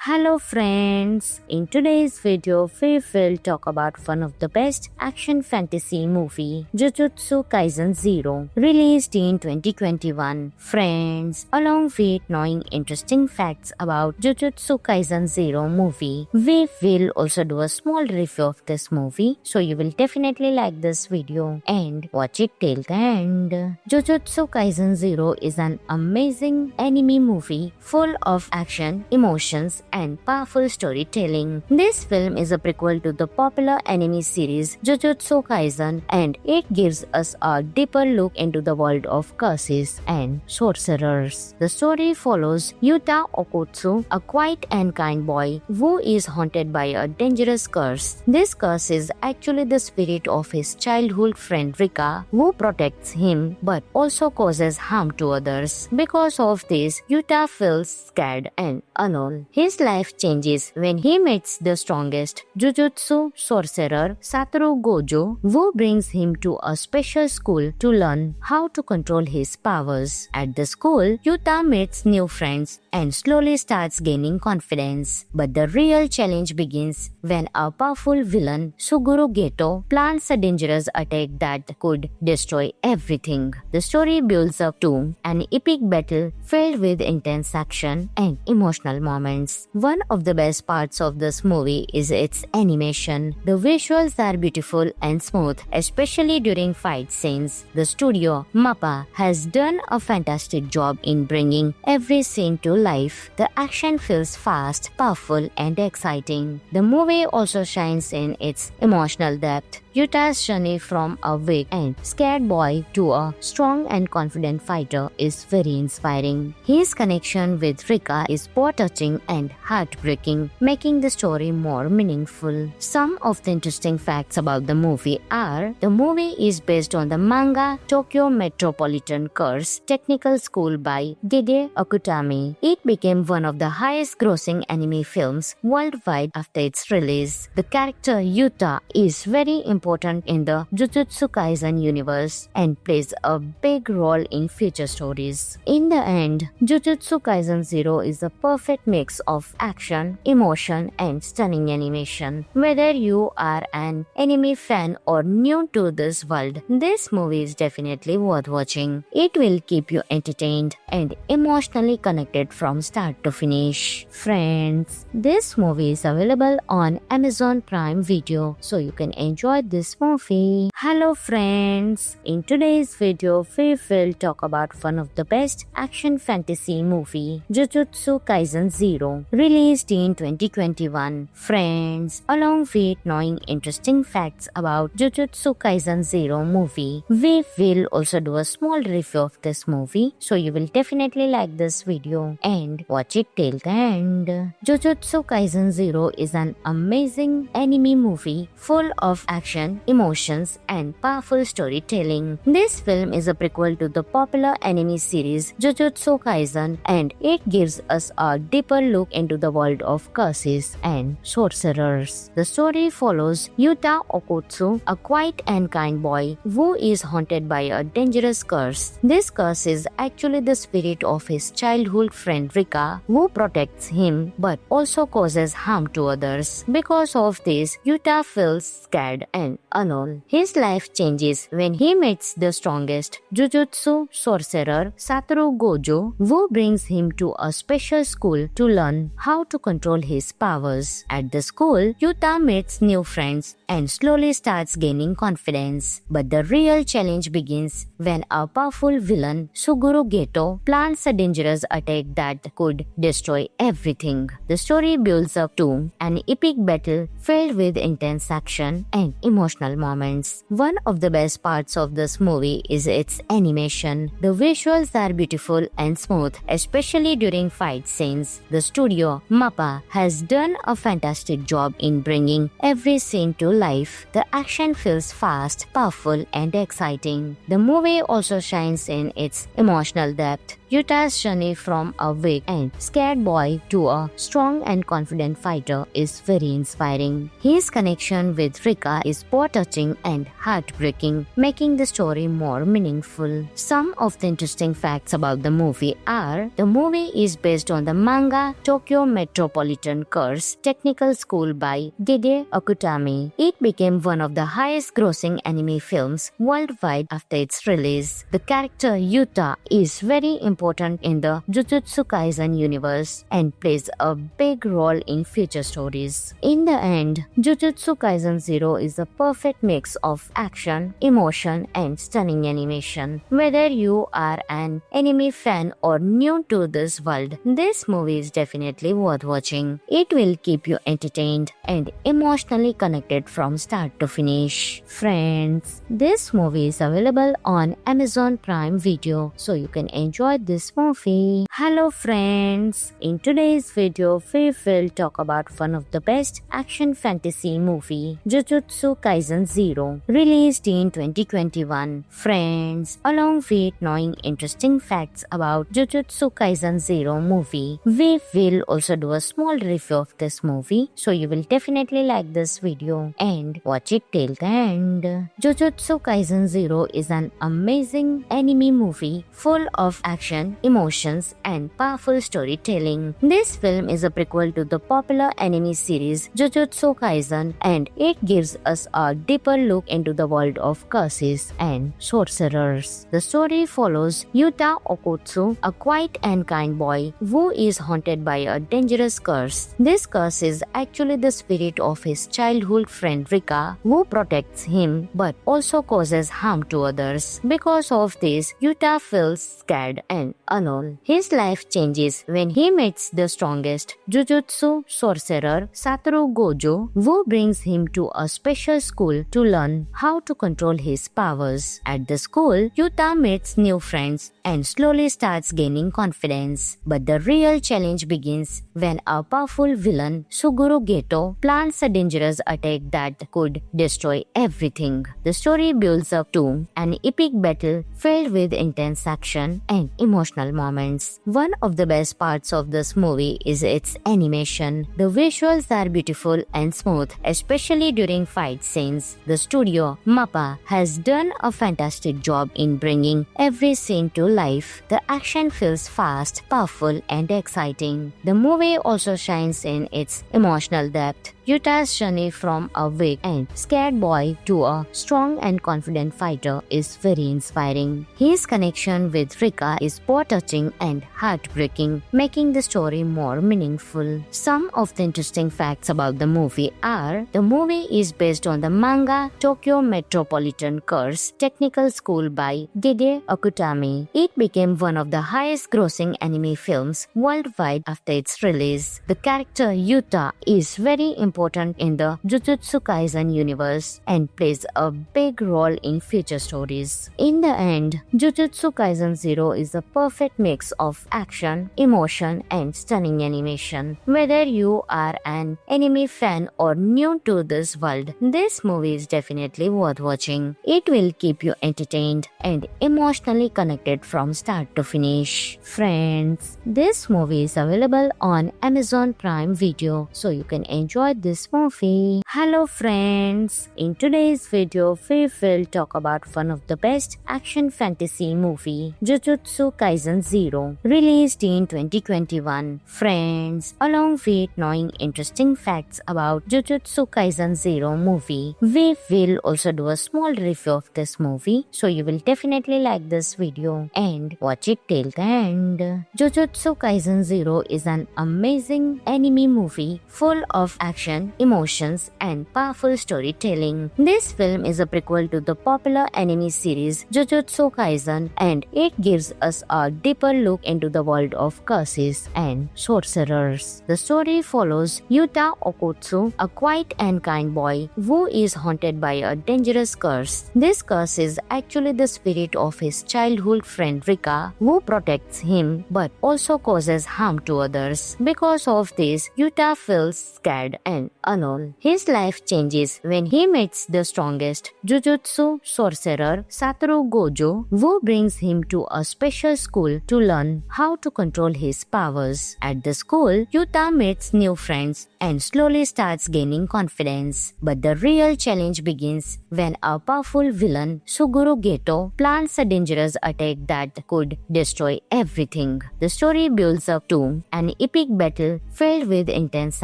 Hello friends, in today's video we will talk about one of the best action fantasy movie, Jujutsu Kaisen Zero, released in 2021. Friends, along with knowing interesting facts about Jujutsu Kaisen Zero movie, we will also do a small review of this movie, so you will definitely like this video and watch it till the end. Jujutsu Kaisen Zero is an amazing anime movie full of action, emotions, and powerful storytelling. This film is a prequel to the popular anime series Jujutsu Kaisen, and it gives us a deeper look into the world of curses and sorcerers. The story follows Yuta Okotsu, a quiet and kind boy who is haunted by a dangerous curse. This curse is actually the spirit of his childhood friend Rika, who protects him but also causes harm to others. Because of this, Yuta feels scared and alone. His life changes when he meets the strongest Jujutsu sorcerer Satoru Gojo, who brings him to a special school to learn how to control his powers. At the school, Yuta meets new friends and slowly starts gaining confidence. But the real challenge begins when a powerful villain, Suguru Geto, plans a dangerous attack that could destroy everything. The story builds up to an epic battle filled with intense action and emotional moments. One of the best parts of this movie is its animation. The visuals are beautiful and smooth, especially during fight scenes. The studio, MAPPA, has done a fantastic job in bringing every scene to life. The action feels fast, powerful, and exciting. The movie also shines in its emotional depth. Yuta's journey from a weak and scared boy to a strong and confident fighter is very inspiring. His connection with Rika is both touching and heartbreaking, making the story more meaningful. Some of the interesting facts about the movie are: the movie is based on the manga Tokyo Metropolitan Curse Technical School by Gege Akutami. It became one of the highest grossing anime films worldwide after its release. The character Yuta is very important in the Jujutsu Kaisen universe and plays a big role in future stories. In the end, Jujutsu Kaisen Zero is a perfect mix of action, emotion, and stunning animation. Whether you are an anime fan or new to this world, this movie is definitely worth watching. It will keep you entertained and emotionally connected from start to finish. Friends, this movie is available on Amazon Prime Video, so you can enjoy this movie. Hello friends, in today's video we will talk about one of the best action fantasy movie, Jujutsu Kaisen Zero, released in 2021. Friends, along with knowing interesting facts about Jujutsu Kaisen Zero movie, we will also do a small review of this movie, so you will definitely like this video and watch it till the end. Jujutsu Kaisen Zero is an amazing anime movie full of action, emotions, and powerful storytelling. This film is a prequel to the popular anime series Jujutsu Kaisen, and it gives us a deeper look into the world of curses and sorcerers. The story follows Yuta Okotsu, a quiet and kind boy who is haunted by a dangerous curse. This curse is actually the spirit of his childhood friend Rika, who protects him but also causes harm to others. Because of this, Yuta feels scared and alone. His life changes when he meets the strongest Jujutsu sorcerer Satoru Gojo, who brings him to a special school to learn how to control his powers. At the school, Yuta meets new friends and slowly starts gaining confidence. But the real challenge begins when a powerful villain, Suguru Geto, plans a dangerous attack that could destroy everything. The story builds up to an epic battle filled with intense action and emotional moments. One of the best parts of this movie is its animation. The visuals are beautiful and smooth, especially during fight scenes. The studio, MAPPA, has done a fantastic job in bringing every scene to life. The action feels fast, powerful, and exciting. The movie also shines in its emotional depth. Yuta's journey from a weak and scared boy to a strong and confident fighter is very inspiring. His connection with Rika is both touching and heartbreaking, making the story more meaningful. Some of the interesting facts about the movie are: the movie is based on the manga Tokyo Metropolitan Curse Technical School by Gege Akutami. It became one of the highest grossing anime films worldwide after its release. The character Yuta is very important in the Jujutsu Kaisen universe and plays a big role in future stories. In the end, Jujutsu Kaisen 0 is a perfect mix of action, emotion, and stunning animation. Whether you are an anime fan or new to this world, this movie is definitely worth watching. It will keep you entertained and emotionally connected from start to finish. Friends, this movie is available on Amazon Prime Video, so you can enjoy this movie. Hello friends, in today's video we will talk about one of the best action fantasy movie, Jujutsu Kaisen 0, released in 2021. Friends, along with knowing interesting facts about Jujutsu Kaisen 0 movie, we will also do a small review of this movie, so you will definitely like this video and watch it till the end. Jujutsu Kaisen 0 is an amazing anime movie full of action, emotions, and powerful storytelling. This film is a prequel to the popular anime series Jujutsu Kaisen, and it gives us a deeper look into the world of curses and sorcerers. The story follows Yuta Okotsu, a quiet and kind boy who is haunted by a dangerous curse. This curse is actually the spirit of his childhood friend Rika, who protects him but also causes harm to others. Because of this, Yuta feels scared and alone. His life changes when he meets the strongest Jujutsu sorcerer Satoru Gojo, who brings him to a special school to learn how to control his powers. At the school, Yuta meets new friends and slowly starts gaining confidence. But the real challenge begins when a powerful villain, Suguru Geto, plans a dangerous attack that could destroy everything. The story builds up to an epic battle filled with intense action and emotional moments. One of the best parts of this movie is its animation. The visuals are beautiful and smooth, especially during fight scenes. The studio, MAPPA, has done a fantastic job in bringing every scene to life. The action feels fast, powerful, and exciting. The movie also shines in its emotional depth. Yuta's journey from a weak and scared boy to a strong and confident fighter is very inspiring. His connection with Rika is both touching and heartbreaking, making the story more meaningful. Some of the interesting facts about the movie are: the movie is based on the manga Tokyo Metropolitan Curse Technical School by Gege Akutami. It became one of the highest grossing anime films worldwide after its release. The character Yuta is very important in the Jujutsu Kaisen universe and plays a big role in future stories. In the end, Jujutsu Kaisen 0 is a perfect mix of action, emotion, and stunning animation. Whether you are an anime fan or new to this world, this movie is definitely worth watching. It will keep you entertained and emotionally connected from start to finish. Friends, this movie is available on Amazon Prime Video, so you can enjoy this movie. Hello friends, in today's video we will talk about one of the best action fantasy movie, Jujutsu Kaisen 0, released in 2021. Friends, along with knowing interesting facts about Jujutsu Kaisen 0 movie, we will also do a small review of this movie, so you will definitely like this video and watch it till the end. Jujutsu Kaisen 0 is an amazing anime movie full of action, emotions, and powerful storytelling. This film is a prequel to the popular anime series Jujutsu Kaisen, and it gives us a deeper look into the world of curses and sorcerers. The story follows Yuta Okotsu, a quiet and kind boy who is haunted by a dangerous curse. This curse is actually the spirit of his childhood friend Rika, who protects him but also causes harm to others. Because of this, Yuta feels scared and and alone. His life changes when he meets the strongest Jujutsu sorcerer Satoru Gojo, who brings him to a special school to learn how to control his powers. At the school, Yuta meets new friends and slowly starts gaining confidence. But the real challenge begins when a powerful villain, Suguru Geto, plans a dangerous attack that could destroy everything. The story builds up to an epic battle filled with intense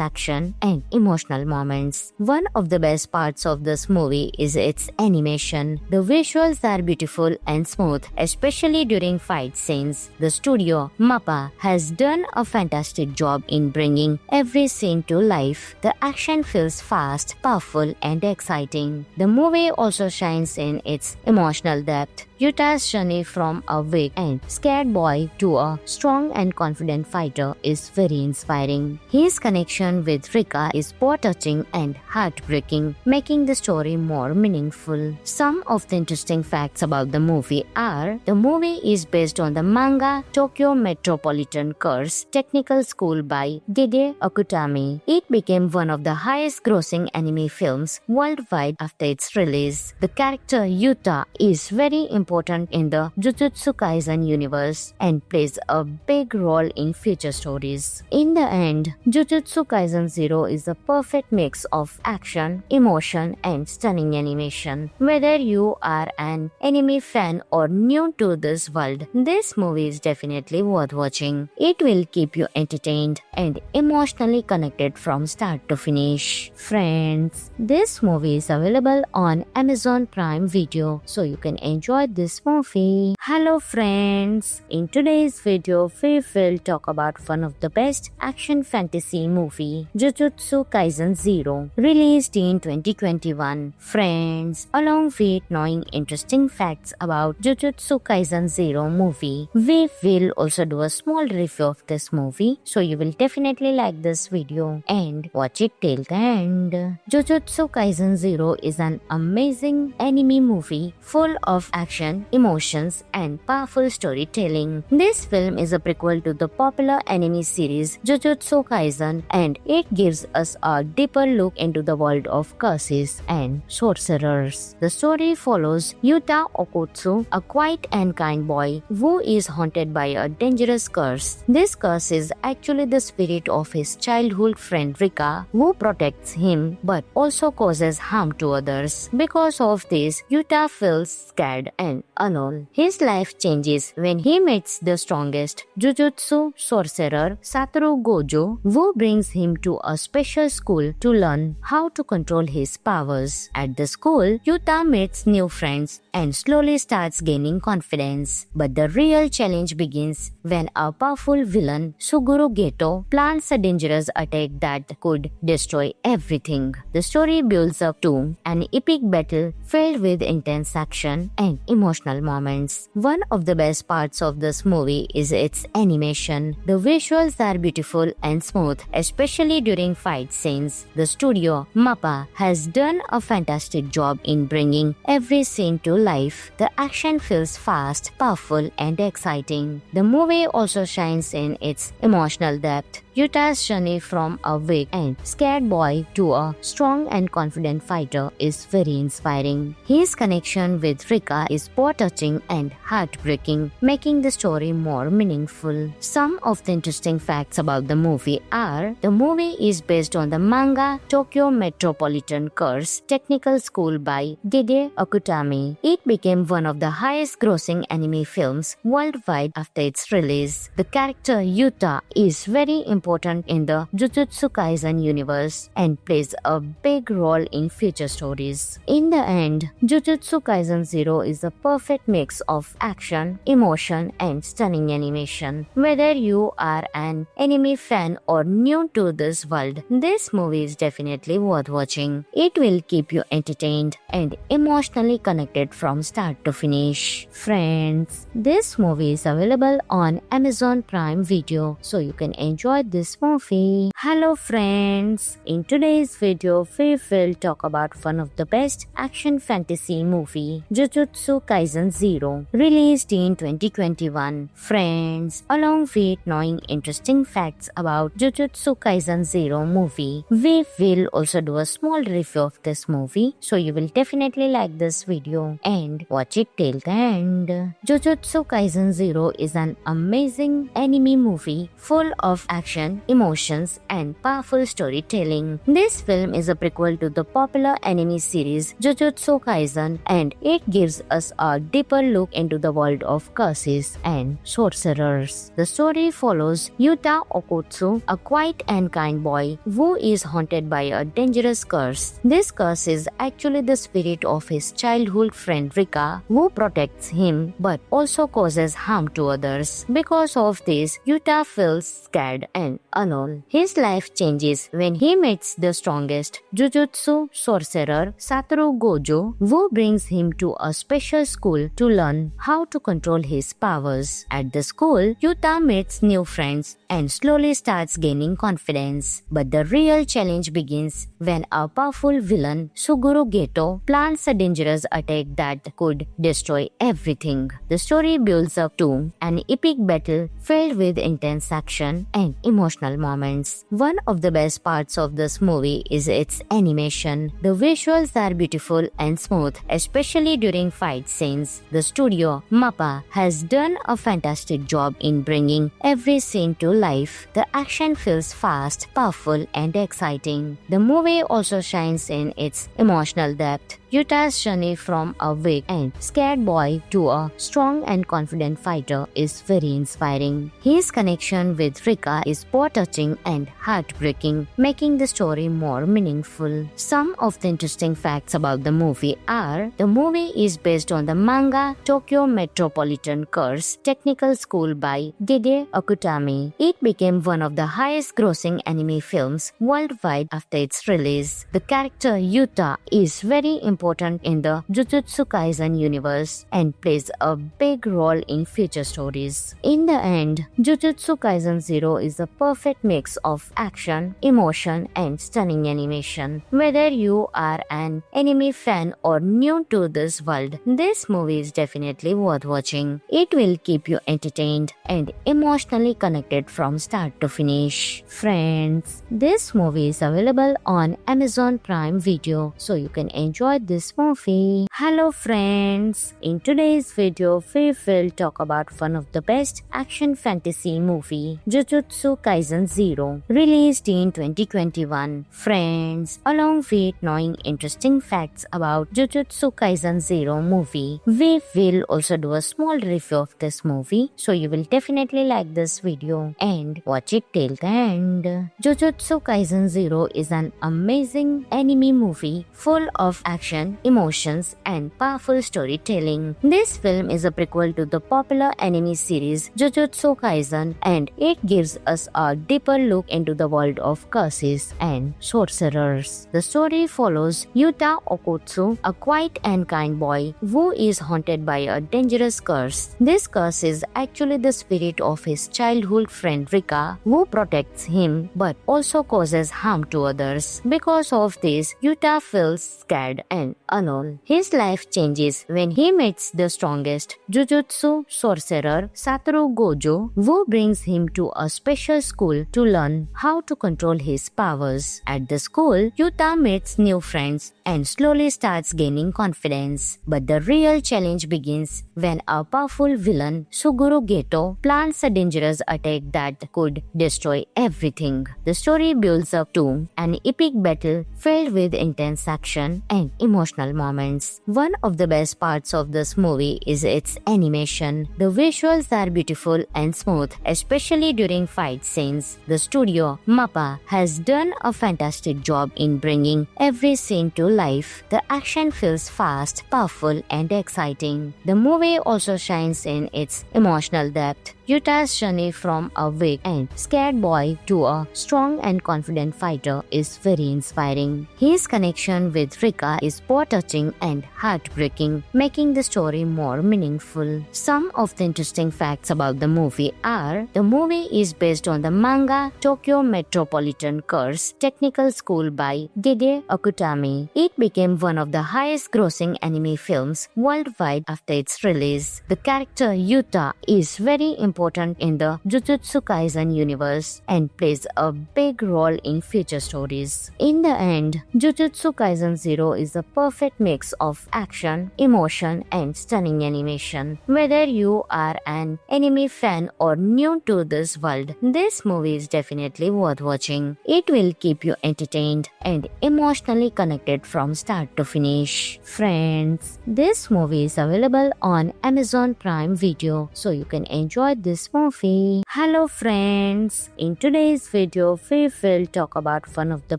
action and emotional moments. One of the best parts of this movie is its animation. The visuals are beautiful and smooth, especially during fight scenes. The studio, MAPPA, has done a fantastic job in bringing every scene to life. The action feels fast, powerful, and exciting. The movie also shines in its emotional depth. Yuta's journey from a weak and scared boy to a strong and confident fighter is very inspiring. His connection with Rika is both touching and heartbreaking, making the story more meaningful. Some of the interesting facts about the movie are: the movie is based on the manga Tokyo Metropolitan Curse Technical School by Gege Akutami. It became one of the highest grossing anime films worldwide after its release. The character Yuta is very important in the Jujutsu Kaisen universe and plays a big role in future stories. In the end, Jujutsu Kaisen 0 is a perfect mix of action, emotion, and stunning animation. Whether you are an anime fan or new to this world, this movie is definitely worth watching. It will keep you entertained and emotionally connected from start to finish. Friends, this movie is available on Amazon Prime Video, so you can enjoy this movie. Hello friends, in today's video we will talk about one of the best action fantasy movie, Jujutsu Kaisen 0, released in 2021. Friends, along with knowing interesting facts about Jujutsu Kaisen 0 movie, we will also do a small review of this movie, so you will definitely like this video and watch it till the end. Jujutsu Kaisen 0 is an amazing anime movie full of action, emotions, and powerful storytelling. This film is a prequel to the popular anime series Jujutsu Kaisen, and it gives us a deeper look into the world of curses and sorcerers. The story follows Yuta Okotsu, a quiet and kind boy who is haunted by a dangerous curse. This curse is actually the spirit of his childhood friend Rika, who protects him but also causes harm to others. Because of this, Yuta feels scared and alone. His life changes when he meets the strongest Jujutsu sorcerer Satoru Gojo, who brings him to a special school to learn how to control his powers. At the school, Yuta meets new friends and slowly starts gaining confidence. But the real challenge begins when a powerful villain, Suguru Geto, plans a dangerous attack that could destroy everything. The story builds up to an epic battle filled with intense action and emotional moments. One of the best parts of this movie is its animation. The visuals are beautiful and smooth, especially during fight scenes. The studio, MAPPA, has done a fantastic job in bringing every scene to life. The action feels fast, powerful, and exciting. The movie also shines in its emotional depth. Yuta's journey from a weak and scared boy to a strong and confident fighter is very inspiring. His connection with Rika is both touching and heartbreaking, making the story more meaningful. Some of the interesting facts about the movie are: the movie is based on the manga Tokyo Metropolitan Curse Technical School by Gege Akutami. It became one of the highest grossing anime films worldwide after its release. The character Yuta is very important in the Jujutsu Kaisen universe and plays a big role in future stories. In the end, Jujutsu Kaisen 0 is a perfect mix of action, emotion, and stunning animation. Whether you are an anime fan or new to this world, this movie is definitely worth watching. It will keep you entertained and emotionally connected from start to finish. Friends, this movie is available on Amazon Prime Video, so you can enjoy this movie. Hello friends, in today's video we will talk about one of the best action fantasy movie, Jujutsu Kaisen Zero, released in 2021. Friends, along with knowing interesting facts about Jujutsu Kaisen Zero movie, we will also do a small review of this movie, so you will definitely like this video and watch it till the end. Jujutsu Kaisen Zero is an amazing anime movie full of action, emotions, and powerful storytelling. This film is a prequel to the popular anime series Jujutsu Kaisen, and it gives us a deeper look into the world of curses and sorcerers. The story follows Yuta Okotsu, a quiet and kind boy who is haunted by a dangerous curse. This curse is actually the spirit of his childhood friend Rika, who protects him but also causes harm to others. Because of this, Yuta feels scared and alone. His life changes when he meets the strongest Jujutsu sorcerer Satoru Gojo, who brings him to a special school to learn how to control his powers. At the school, Yuta meets new friends and slowly starts gaining confidence. But the real challenge begins when a powerful villain, Suguru Geto, plans a dangerous attack that could destroy everything. The story builds up to an epic battle filled with intense action and emotional moments. One of the best parts of this movie is its animation. The visuals are beautiful and smooth, especially during fight scenes. The studio, MAPPA, has done a fantastic job in bringing every scene to life. The action feels fast, powerful, and exciting. The movie also shines in its emotional depth. Yuta's journey from a weak and scared boy to a strong and confident fighter is very inspiring. His connection with Rika is both touching and heartbreaking, making the story more meaningful. Some of the interesting facts about the movie are: the movie is based on the manga Tokyo Metropolitan Curse Technical School by Gege Akutami. It became one of the highest grossing anime films worldwide after its release. The character Yuta is very important in the Jujutsu Kaisen universe and plays a big role in future stories. In the end, Jujutsu Kaisen Zero is a perfect mix of action, emotion, and stunning animation. Whether you are an anime fan or new to this world, this movie is definitely worth watching. It will keep you entertained and emotionally connected from start to finish. Friends, this movie is available on Amazon Prime Video, so you can enjoy this movie. Hello friends, in today's video we will talk about one of the best action fantasy movie, Jujutsu Kaisen Zero, released in 2021. Friends, along with knowing interesting facts about Jujutsu Kaisen Zero movie, we will also do a small review of this movie, so you will definitely like this video and watch it till the end. Jujutsu Kaisen Zero is an amazing anime movie full of action, emotions, and powerful storytelling. This film is a prequel to the popular anime series Jujutsu Kaisen, and it gives us a deeper look into the world of curses and sorcerers. The story follows Yuta Okotsu, a quiet and kind boy who is haunted by a dangerous curse. This curse is actually the spirit of his childhood friend Rika, who protects him but also causes harm to others. Because of this, Yuta feels scared and alone. His life changes when he meets the strongest Jujutsu sorcerer Satoru Gojo, who brings him to a special school to learn how to control his powers. At the school, Yuta meets new friends and slowly starts gaining confidence. But the real challenge begins when a powerful villain, Suguru Geto, plans a dangerous attack that could destroy everything. The story builds up to an epic battle filled with intense action and emotional moments. One of the best parts of this movie is its animation. The visuals are beautiful and smooth, especially during fight scenes. The studio, MAPPA, has done a fantastic job in bringing every scene to life. The action feels fast, powerful, and exciting. The movie also shines in its emotional depth. Yuta's journey from a weak and scared boy to a strong and confident fighter is very inspiring. His connection with Rika is both touching and heartbreaking, making the story more meaningful. Some of the interesting facts about the movie are: the movie is based on the manga Tokyo Metropolitan Curse Technical School by Gege Akutami. It became one of the highest grossing anime films worldwide after its release. The character Yuta is very important in the Jujutsu Kaisen universe and plays a big role in future stories. In the end, Jujutsu Kaisen 0 is a perfect mix of action, emotion, and stunning animation. Whether you are an anime fan or new to this world, this movie is definitely worth watching. It will keep you entertained and emotionally connected from start to finish. Friends, this movie is available on Amazon Prime Video, so you can enjoy this movie. Hello friends, in today's video we will talk about one of the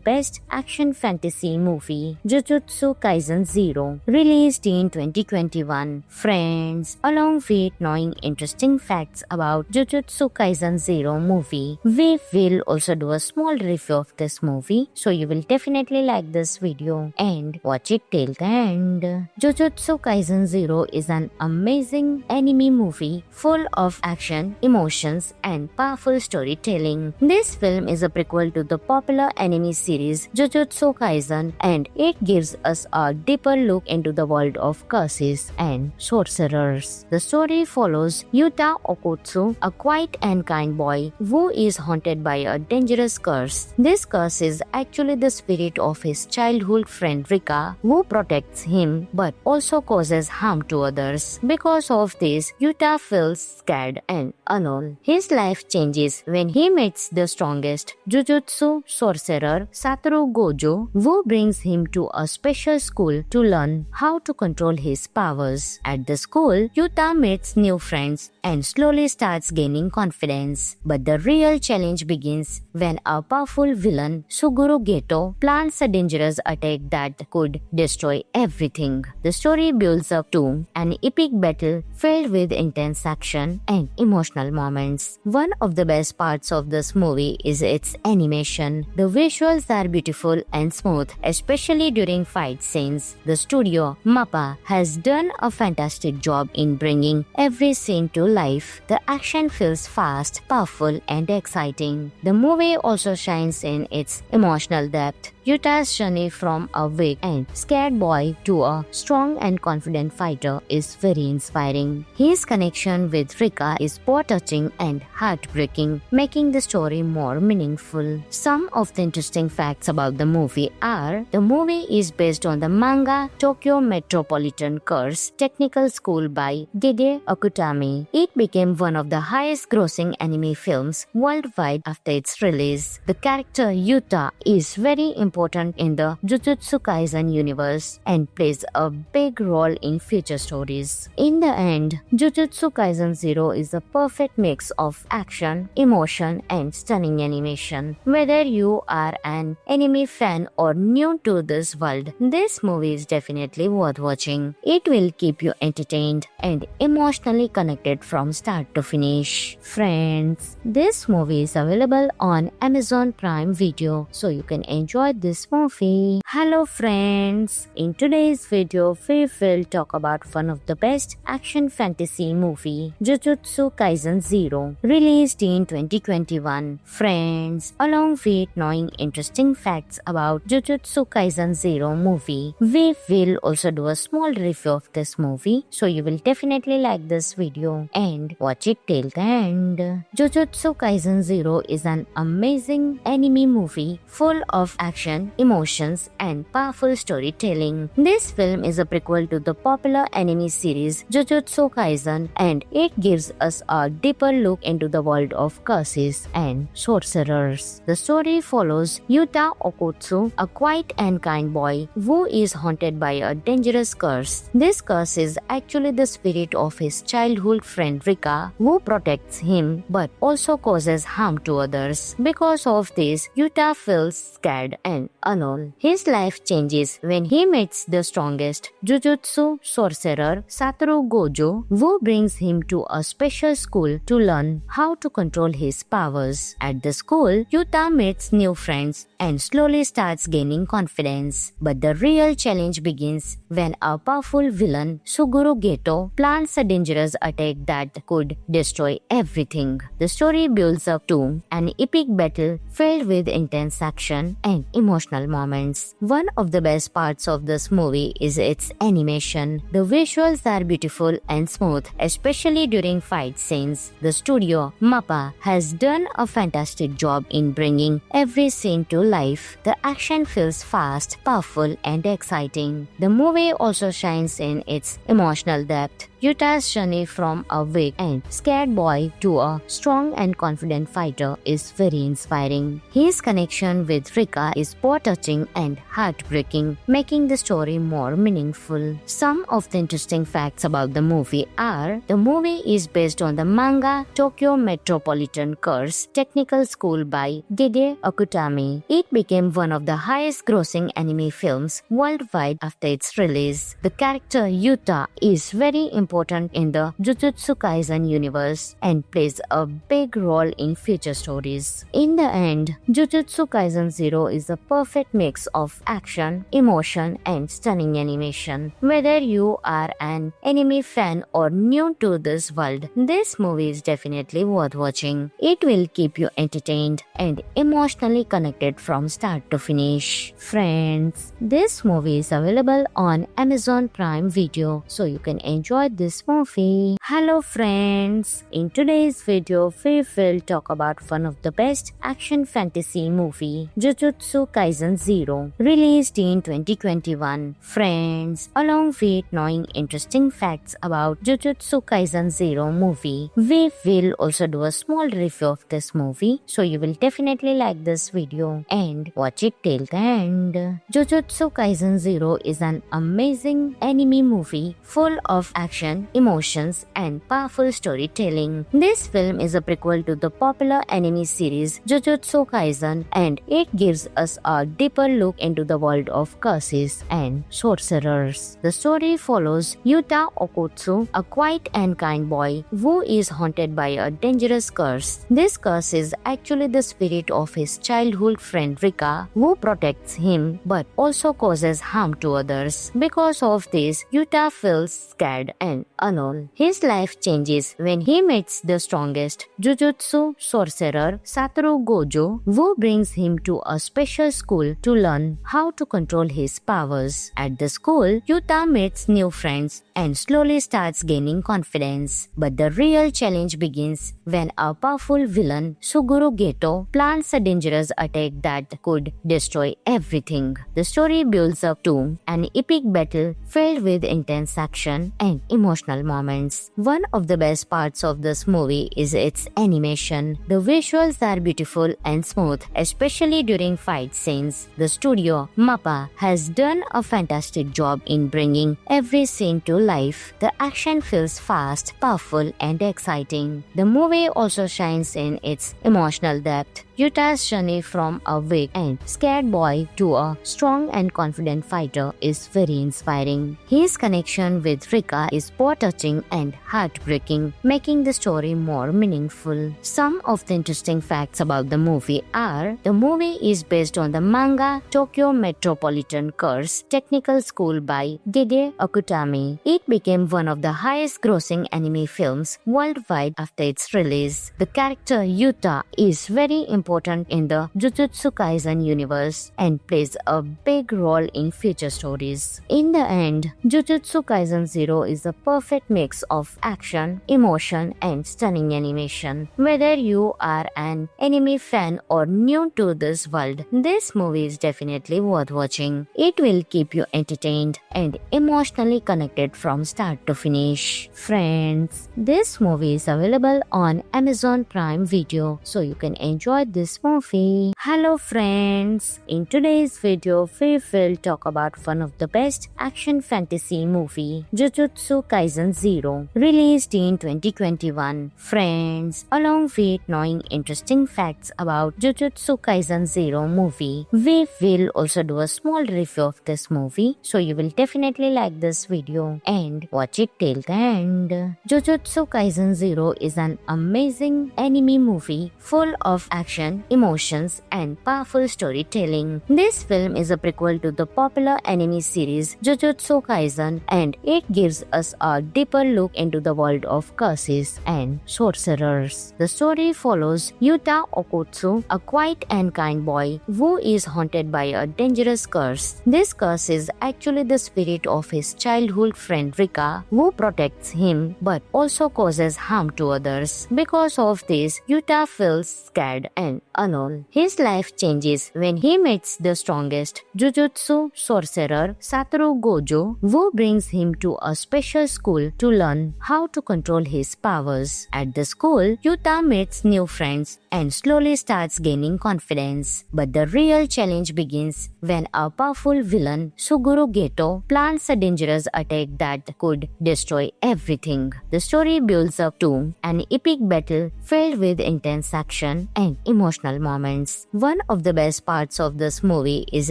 best action fantasy movie, Jujutsu Kaisen 0, released in 2021. Friends, along with knowing interesting facts about Jujutsu Kaisen 0 movie, we will also do a small review of this movie, so you will definitely like this video and watch it till the end. Jujutsu Kaisen 0 is an amazing anime movie full of action, emotions, and powerful storytelling. This film is a prequel to the popular anime series Jujutsu Kaisen, and it gives us a deeper look into the world of curses and sorcerers. The story follows Yuta Okotsu, a quiet and kind boy who is haunted by a dangerous curse. This curse is actually the spirit of his childhood friend Rika, who protects him but also causes harm to others. Because of this, Yuta feels scared and alone. His life changes when he meets the strongest Jujutsu sorcerer Satoru Gojo, who brings him to a special school to learn how to control his powers. At the school, Yuta meets new friends and slowly starts gaining confidence. But the real challenge begins when a powerful villain, Suguru Geto, plans a dangerous attack that could destroy everything. The story builds up to an epic battle filled with intense action and emotional moments. One of the best parts of this movie is its animation. The visuals are beautiful and smooth, especially during fight scenes. The studio, MAPPA, has done a fantastic job in bringing every scene to life. The action feels fast, powerful, and exciting. The movie also shines in its emotional depth. Yuta's journey from a weak and scared boy to a strong and confident fighter is very inspiring. His connection with Rika is both touching and heartbreaking, making the story more meaningful. Some of the interesting facts about the movie are: the movie is based on the manga Tokyo Metropolitan Curse Technical School by Gege Akutami. It became one of the highest grossing anime films worldwide after its release. The character Yuta is very important in the Jujutsu Kaisen universe and plays a big role in future stories. In the end, Jujutsu Kaisen 0 is a perfect mix of action, emotion, and stunning animation. Whether you are an anime fan or new to this world, this movie is definitely worth watching. It will keep you entertained and emotionally connected from start to finish. Friends, this movie is available on Amazon Prime Video, so you can enjoy this movie. Hello friends, in today's video we will talk about one of the best action fantasy movie, Jujutsu Kaisen 0, released in 2021. Friends, along with knowing interesting facts about Jujutsu Kaisen 0 movie, we will also do a small review of this movie, so you will definitely like this video and watch it till the end. Jujutsu Kaisen 0 is an amazing anime movie full of action, emotions, and powerful storytelling. This film is a prequel to the popular anime series Jujutsu Kaisen, and it gives us a deeper look into the world of curses and sorcerers. The story follows Yuta Okotsu, a quiet and kind boy who is haunted by a dangerous curse. This curse is actually the spirit of his childhood friend Rika, who protects him but also causes harm to others. Because of this, Yuta feels scared and alone. His life changes when he meets the strongest Jujutsu sorcerer Satoru Gojo, who brings him to a special school to learn how to control his powers. At the school, Yuta meets new friends and slowly starts gaining confidence. But the real challenge begins when a powerful villain, Suguru Geto, plans a dangerous attack that could destroy everything. The story builds up to an epic battle filled with intense action and emotional moments. One of the best parts of this movie is its animation. The visuals are beautiful and smooth, especially during fight scenes. The studio, MAPPA, has done a fantastic job in bringing every scene to life. The action feels fast, powerful, and exciting. The movie also shines in its emotional depth. Yuta's journey from a weak and scared boy to a strong and confident fighter is very inspiring. His connection with Rika is both touching and heartbreaking, making the story more meaningful. Some of the interesting facts about the movie are: the movie is based on the manga Tokyo Metropolitan Curse Technical School by Gege Akutami. It became one of the highest grossing anime films worldwide after its release. The character Yuta is very important in the Jujutsu Kaisen universe and plays a big role in future stories. In the end, Jujutsu Kaisen 0 is a perfect mix of action, emotion, and stunning animation. Whether you are an anime fan or new to this world, this movie is definitely worth watching. It will keep you entertained and emotionally connected from start to finish. Friends, this movie is available on Amazon Prime Video, so you can enjoy this movie. Hello friends, in today's video we will talk about one of the best action fantasy movie, Jujutsu Kaisen 0, released in 2021. Friends, along with knowing interesting facts about Jujutsu Kaisen 0 movie, we will also do a small review of this movie, so you will definitely like this video and watch it till the end. Jujutsu Kaisen 0 is an amazing anime movie full of action, emotions, and powerful storytelling. This film is a prequel to the popular anime series Jujutsu Kaisen, and it gives us a deeper look into the world of curses and sorcerers. The story follows Yuta Okotsu, a quiet and kind boy who is haunted by a dangerous curse. This curse is actually the spirit of his childhood friend Rika, who protects him but also causes harm to others. Because of this, Yuta feels scared and alone. His life changes when he meets the strongest Jujutsu sorcerer Satoru Gojo, who brings him to a special school to learn how to control his powers. At the school, Yuta meets new friends and slowly starts gaining confidence. But the real challenge begins when a powerful villain, Suguru Geto, plans a dangerous attack that could destroy everything. The story builds up to an epic battle filled with intense action and emotional moments. One of the best parts of this movie is its animation. The visuals are beautiful and smooth, especially during fight scenes. The studio, MAPPA, has done a fantastic job in bringing every scene to life. The action feels fast, powerful, and exciting. The movie also shines in its emotional depth. Yuta's journey from a weak and scared boy to a strong and confident fighter is very inspiring. His connection with Rika is both touching and heartbreaking, making the story more meaningful. Some of the interesting facts about the movie are: the movie is based on the manga Tokyo Metropolitan Curse Technical School by Gege Akutami. It became one of the highest grossing anime films worldwide after its release. The character Yuta is very important in the Jujutsu Kaisen universe and plays a big role in future stories. In the end, Jujutsu Kaisen 0 is a perfect mix of action, emotion, and stunning animation. Whether you are an anime fan or new to this world, this movie is definitely worth watching. It will keep you entertained and emotionally connected from start to finish. Friends, this movie is available on Amazon Prime Video, so you can enjoy this movie. Hello friends, in today's video we will talk about one of the best action fantasy movie, Jujutsu Kaisen Zero, released in 2021. Friends, along with knowing interesting facts about Jujutsu Kaisen Zero movie, we will also do a small review of this movie, so you will definitely like this video and watch it till the end. Jujutsu Kaisen Zero is an amazing anime movie full of action, emotions, and powerful storytelling. This film is a prequel to the popular anime series Jujutsu Kaisen, and it gives us a deeper look into the world of curses and sorcerers. The story follows Yuta Okotsu, a quiet and kind boy who is haunted by a dangerous curse. This curse is actually the spirit of his childhood friend Rika, who protects him but also causes harm to others. Because of this, Yuta feels scared and alone. His life changes when he meets the strongest Jujutsu sorcerer Satoru Gojo, who brings him to a special school to learn how to control his powers. At the school, Yuta meets new friends and slowly starts gaining confidence. But the real challenge begins when a powerful villain, Suguru Geto, plans a dangerous attack that could destroy everything. The story builds up to an epic battle filled with intense action and emotional moments. One of the best parts of this movie is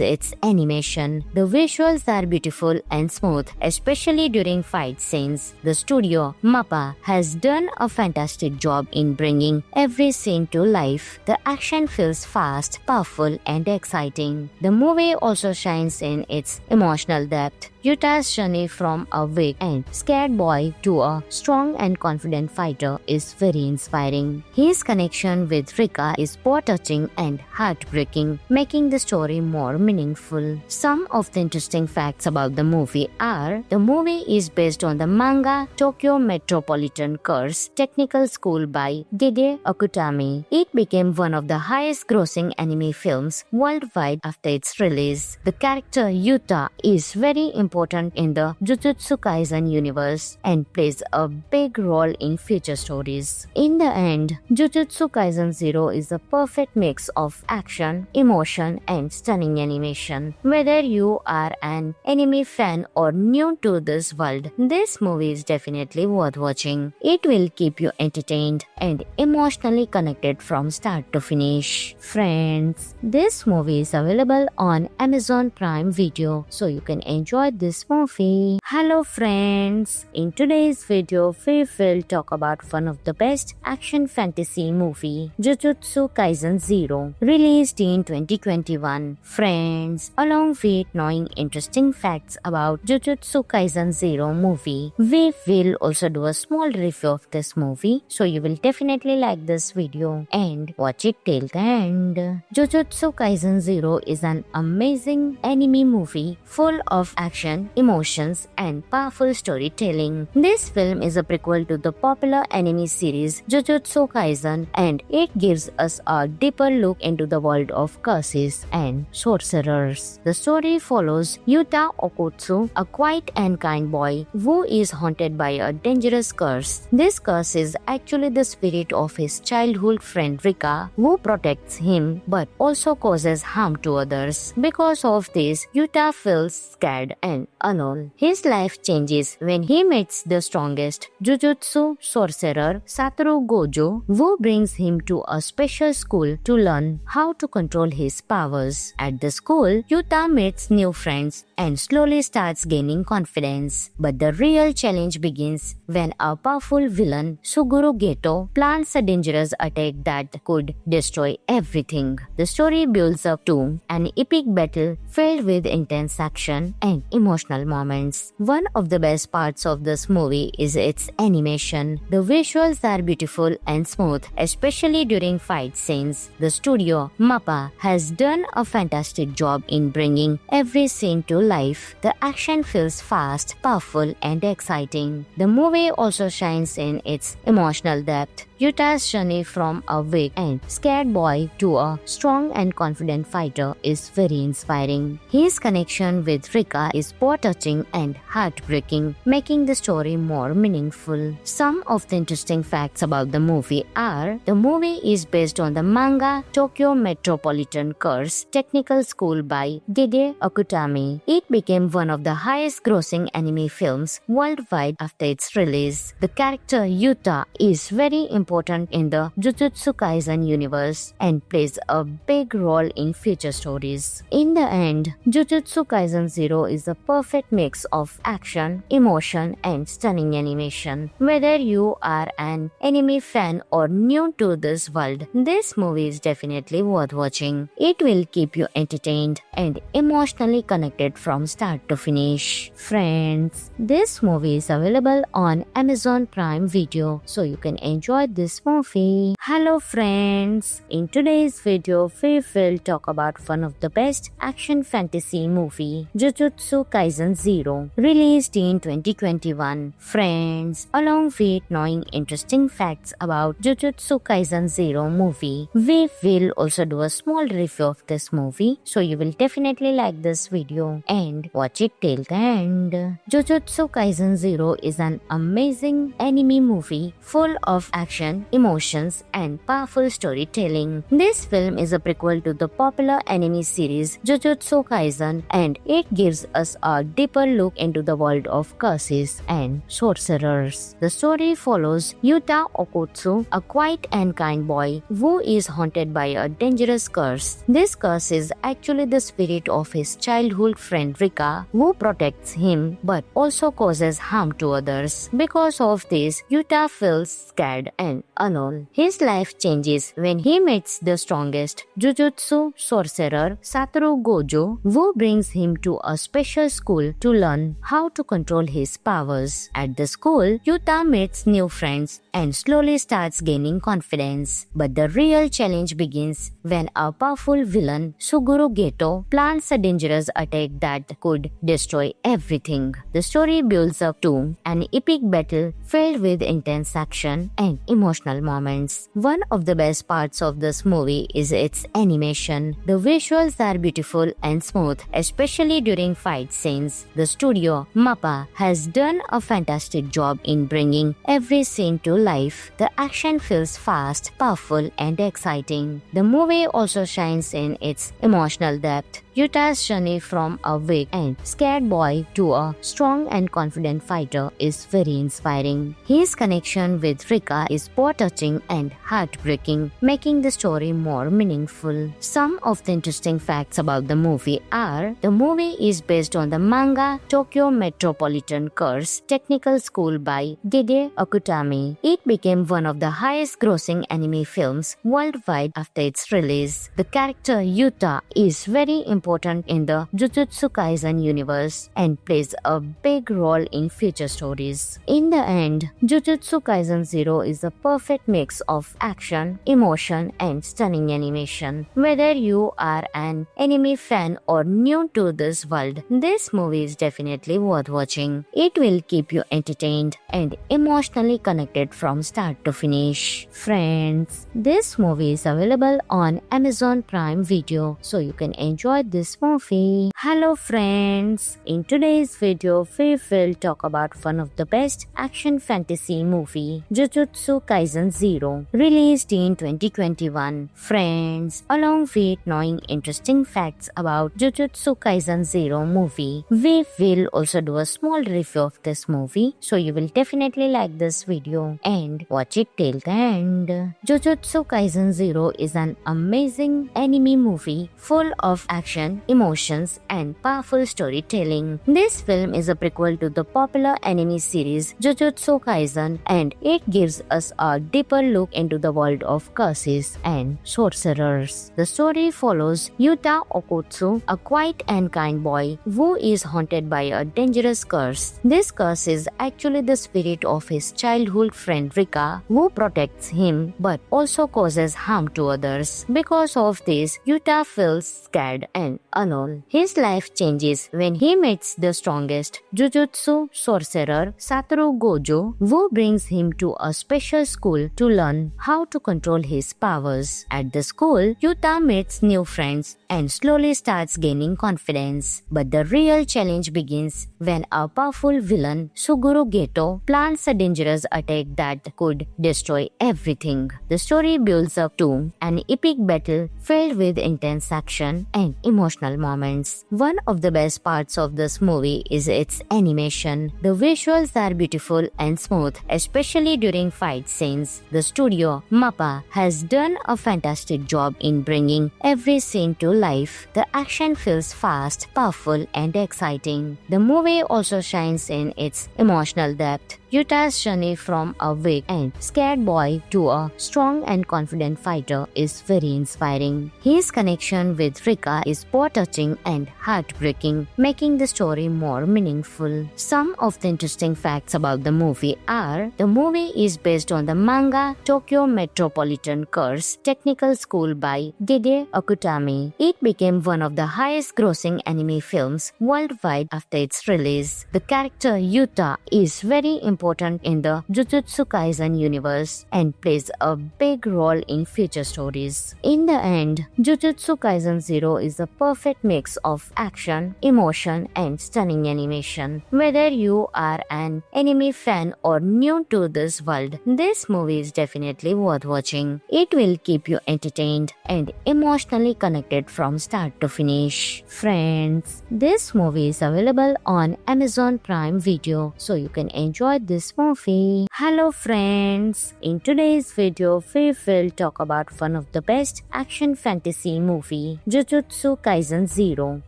its animation. The visuals are beautiful and smooth, especially during fight scenes. The studio, MAPPA, has done a fantastic job in bringing every scene to life. The action feels fast, powerful, and exciting. The movie also shines in its emotional depth. Yuta's journey from a weak and scared boy to a strong and confident fighter is very inspiring. His connection with Rika is both touching and heartbreaking, making the story more meaningful. Some of the interesting facts about the movie are: the movie is based on the manga Tokyo Metropolitan Curse Technical School by Gege Akutami. It became one of the highest grossing anime films worldwide after its release. The character Yuta is very important in the Jujutsu Kaisen universe and plays a big role in future stories. In the end, Jujutsu Kaisen Zero is a perfect mix of action, emotion, and stunning animation. Whether you are an anime fan or new to this world, this movie is definitely worth watching. It will keep you entertained and emotionally connected from start to finish. Friends, this movie is available on Amazon Prime Video, so you can enjoy this movie. Hello friends, in today's video we will talk about one of the best action fantasy movie, Jujutsu Kaisen Zero, released in 2021. Friends, along with knowing interesting facts about Jujutsu Kaisen Zero movie, we will also do a small review of this movie, so you will definitely like this video and watch it till the end. Jujutsu Kaisen Zero is an amazing anime movie full of action, emotions, and powerful storytelling. This film is a prequel to the popular anime series Jujutsu Kaisen, and it gives us a deeper look into the world of curses and sorcerers. The story follows Yuta Okotsu, a quiet and kind boy who is haunted by a dangerous curse. This curse is actually the spirit of his childhood friend Rika, who protects him but also causes harm to others. Because of this, Yuta feels scared and alone. His life changes when he meets the strongest Jujutsu sorcerer Satoru Gojo, who brings him to a special school to learn how to control his powers. At the school, Yuta meets new friends and slowly starts gaining confidence. But the real challenge begins when a powerful villain, Suguru Geto, plans a dangerous attack that could destroy everything. The story builds up to an epic battle filled with intense action and emotional moments. One of the best parts of this movie is its animation. The visuals are beautiful and smooth, especially during fight scenes. The studio, MAPPA, has done a fantastic job in bringing every scene to life. The action feels fast, powerful, and exciting. The movie also shines in its emotional depth. Yuta's journey from a weak and scared boy to a strong and confident fighter is very inspiring. His connection with Rika is both touching and heartbreaking, making the story more meaningful. Some of the interesting facts about the movie are: the movie is based on the manga Tokyo Metropolitan Curse Technical School by Gege Akutami. It became one of the highest grossing anime films worldwide after its release. The character Yuta is very important in the Jujutsu Kaisen universe and plays a big role in future stories. In the end, Jujutsu Kaisen 0 is a perfect mix of action, emotion, and stunning animation. Whether you are an anime fan or new to this world, this movie is definitely worth watching. It will keep you entertained and emotionally connected from start to finish. Friends, this movie is available on Amazon Prime Video, so you can enjoy this movie. Hello friends, in today's video we will talk about one of the best action fantasy movie, Jujutsu Kaisen 0, released in 2021. Friends, along with knowing interesting facts about Jujutsu Kaisen 0 movie, we will also do a small review of this movie, so you will definitely like this video and watch it till the end. Jujutsu Kaisen 0 is an amazing anime movie full of action, emotions, and powerful storytelling. This film is a prequel to the popular anime series Jujutsu Kaisen, and it gives us a deeper look into the world of curses and sorcerers. The story follows Yuta Okotsu, a quiet and kind boy who is haunted by a dangerous curse. This curse is actually the spirit of his childhood friend Rika, who protects him but also causes harm to others. Because of this, Yuta feels scared and alone. His life changes when he meets the strongest Jujutsu sorcerer Satoru Gojo, who brings him to a special school to learn how to control his powers. At the school, Yuta meets new friends and slowly starts gaining confidence. But the real challenge begins when a powerful villain, Suguru Geto, plans a dangerous attack that could destroy everything. The story builds up to an epic battle filled with intense action and emotional moments. One of the best parts of this movie is its animation. The visuals are beautiful and smooth, especially during fight scenes. The studio, MAPPA, has done a fantastic job in bringing every scene to life. The action feels fast, powerful, and exciting. The movie also shines in its emotional depth. Yuta's journey from a weak and scared boy to a strong and confident fighter is very inspiring. His connection with Rika is both touching and heartbreaking, making the story more meaningful. Some of the interesting facts about the movie are: the movie is based on the manga Tokyo Metropolitan Curse Technical School by Gege Akutami. It became one of the highest grossing anime films worldwide after its release. The character Yuta is very important in the Jujutsu Kaisen universe and plays a big role in future stories. In the end, Jujutsu Kaisen 0 is a perfect mix of action, emotion, and stunning animation. Whether you are an anime fan or new to this world, this movie is definitely worth watching. It will keep you entertained and emotionally connected from start to finish. Friends, this movie is available on Amazon Prime Video, so you can enjoy this movie. Hello friends, in today's video we will talk about one of the best action fantasy movie, Jujutsu Kaisen 0, released in 2021. Friends, along with knowing interesting facts about Jujutsu Kaisen 0 movie, we will also do a small review of this movie, so you will definitely like this video and watch it till the end. Jujutsu Kaisen 0 is an amazing anime movie full of action, emotions, and powerful storytelling. This film is a prequel to the popular anime series Jujutsu Kaisen, and it gives us a deeper look into the world of curses and sorcerers. The story follows Yuta Okotsu, a quiet and kind boy who is haunted by a dangerous curse. This curse is actually the spirit of his childhood friend Rika, who protects him but also causes harm to others. Because of this, Yuta feels scared and alone. His life changes when he meets the strongest Jujutsu sorcerer Satoru Gojo, who brings him to a special school to learn how to control his powers. At the school, Yuta meets new friends and slowly starts gaining confidence. But the real real challenge begins when a powerful villain, Suguru Geto, plans a dangerous attack that could destroy everything. The story builds up to an epic battle filled with intense action and emotional moments. One of the best parts of this movie is its animation. The visuals are beautiful and smooth, especially during fight scenes. The studio, MAPPA, has done a fantastic job in bringing every scene to life. The action feels fast, powerful, and exciting. The movie also shines in its emotional depth. Yuta's journey from a weak and scared boy to a strong and confident fighter is very inspiring. His connection with Rika is both touching and heartbreaking, making the story more meaningful. Some of the interesting facts about the movie are: the movie is based on the manga Tokyo Metropolitan Curse Technical School by Gide Akutami. It became one of the highest grossing anime films worldwide after its release. The character Yuta is very important in the Jujutsu Kaisen universe and plays a big role in future stories. In the end, Jujutsu Kaisen 0 is a perfect mix of action, emotion, and stunning animation. Whether you are an anime fan or new to this world, this movie is definitely worth watching. It will keep you entertained and emotionally connected from start to finish. Friends, this movie is available on Amazon Prime Video, so you can enjoy this movie. Hello friends, in today's video we will talk about one of the best action fantasy movie, Jujutsu Kaisen 0,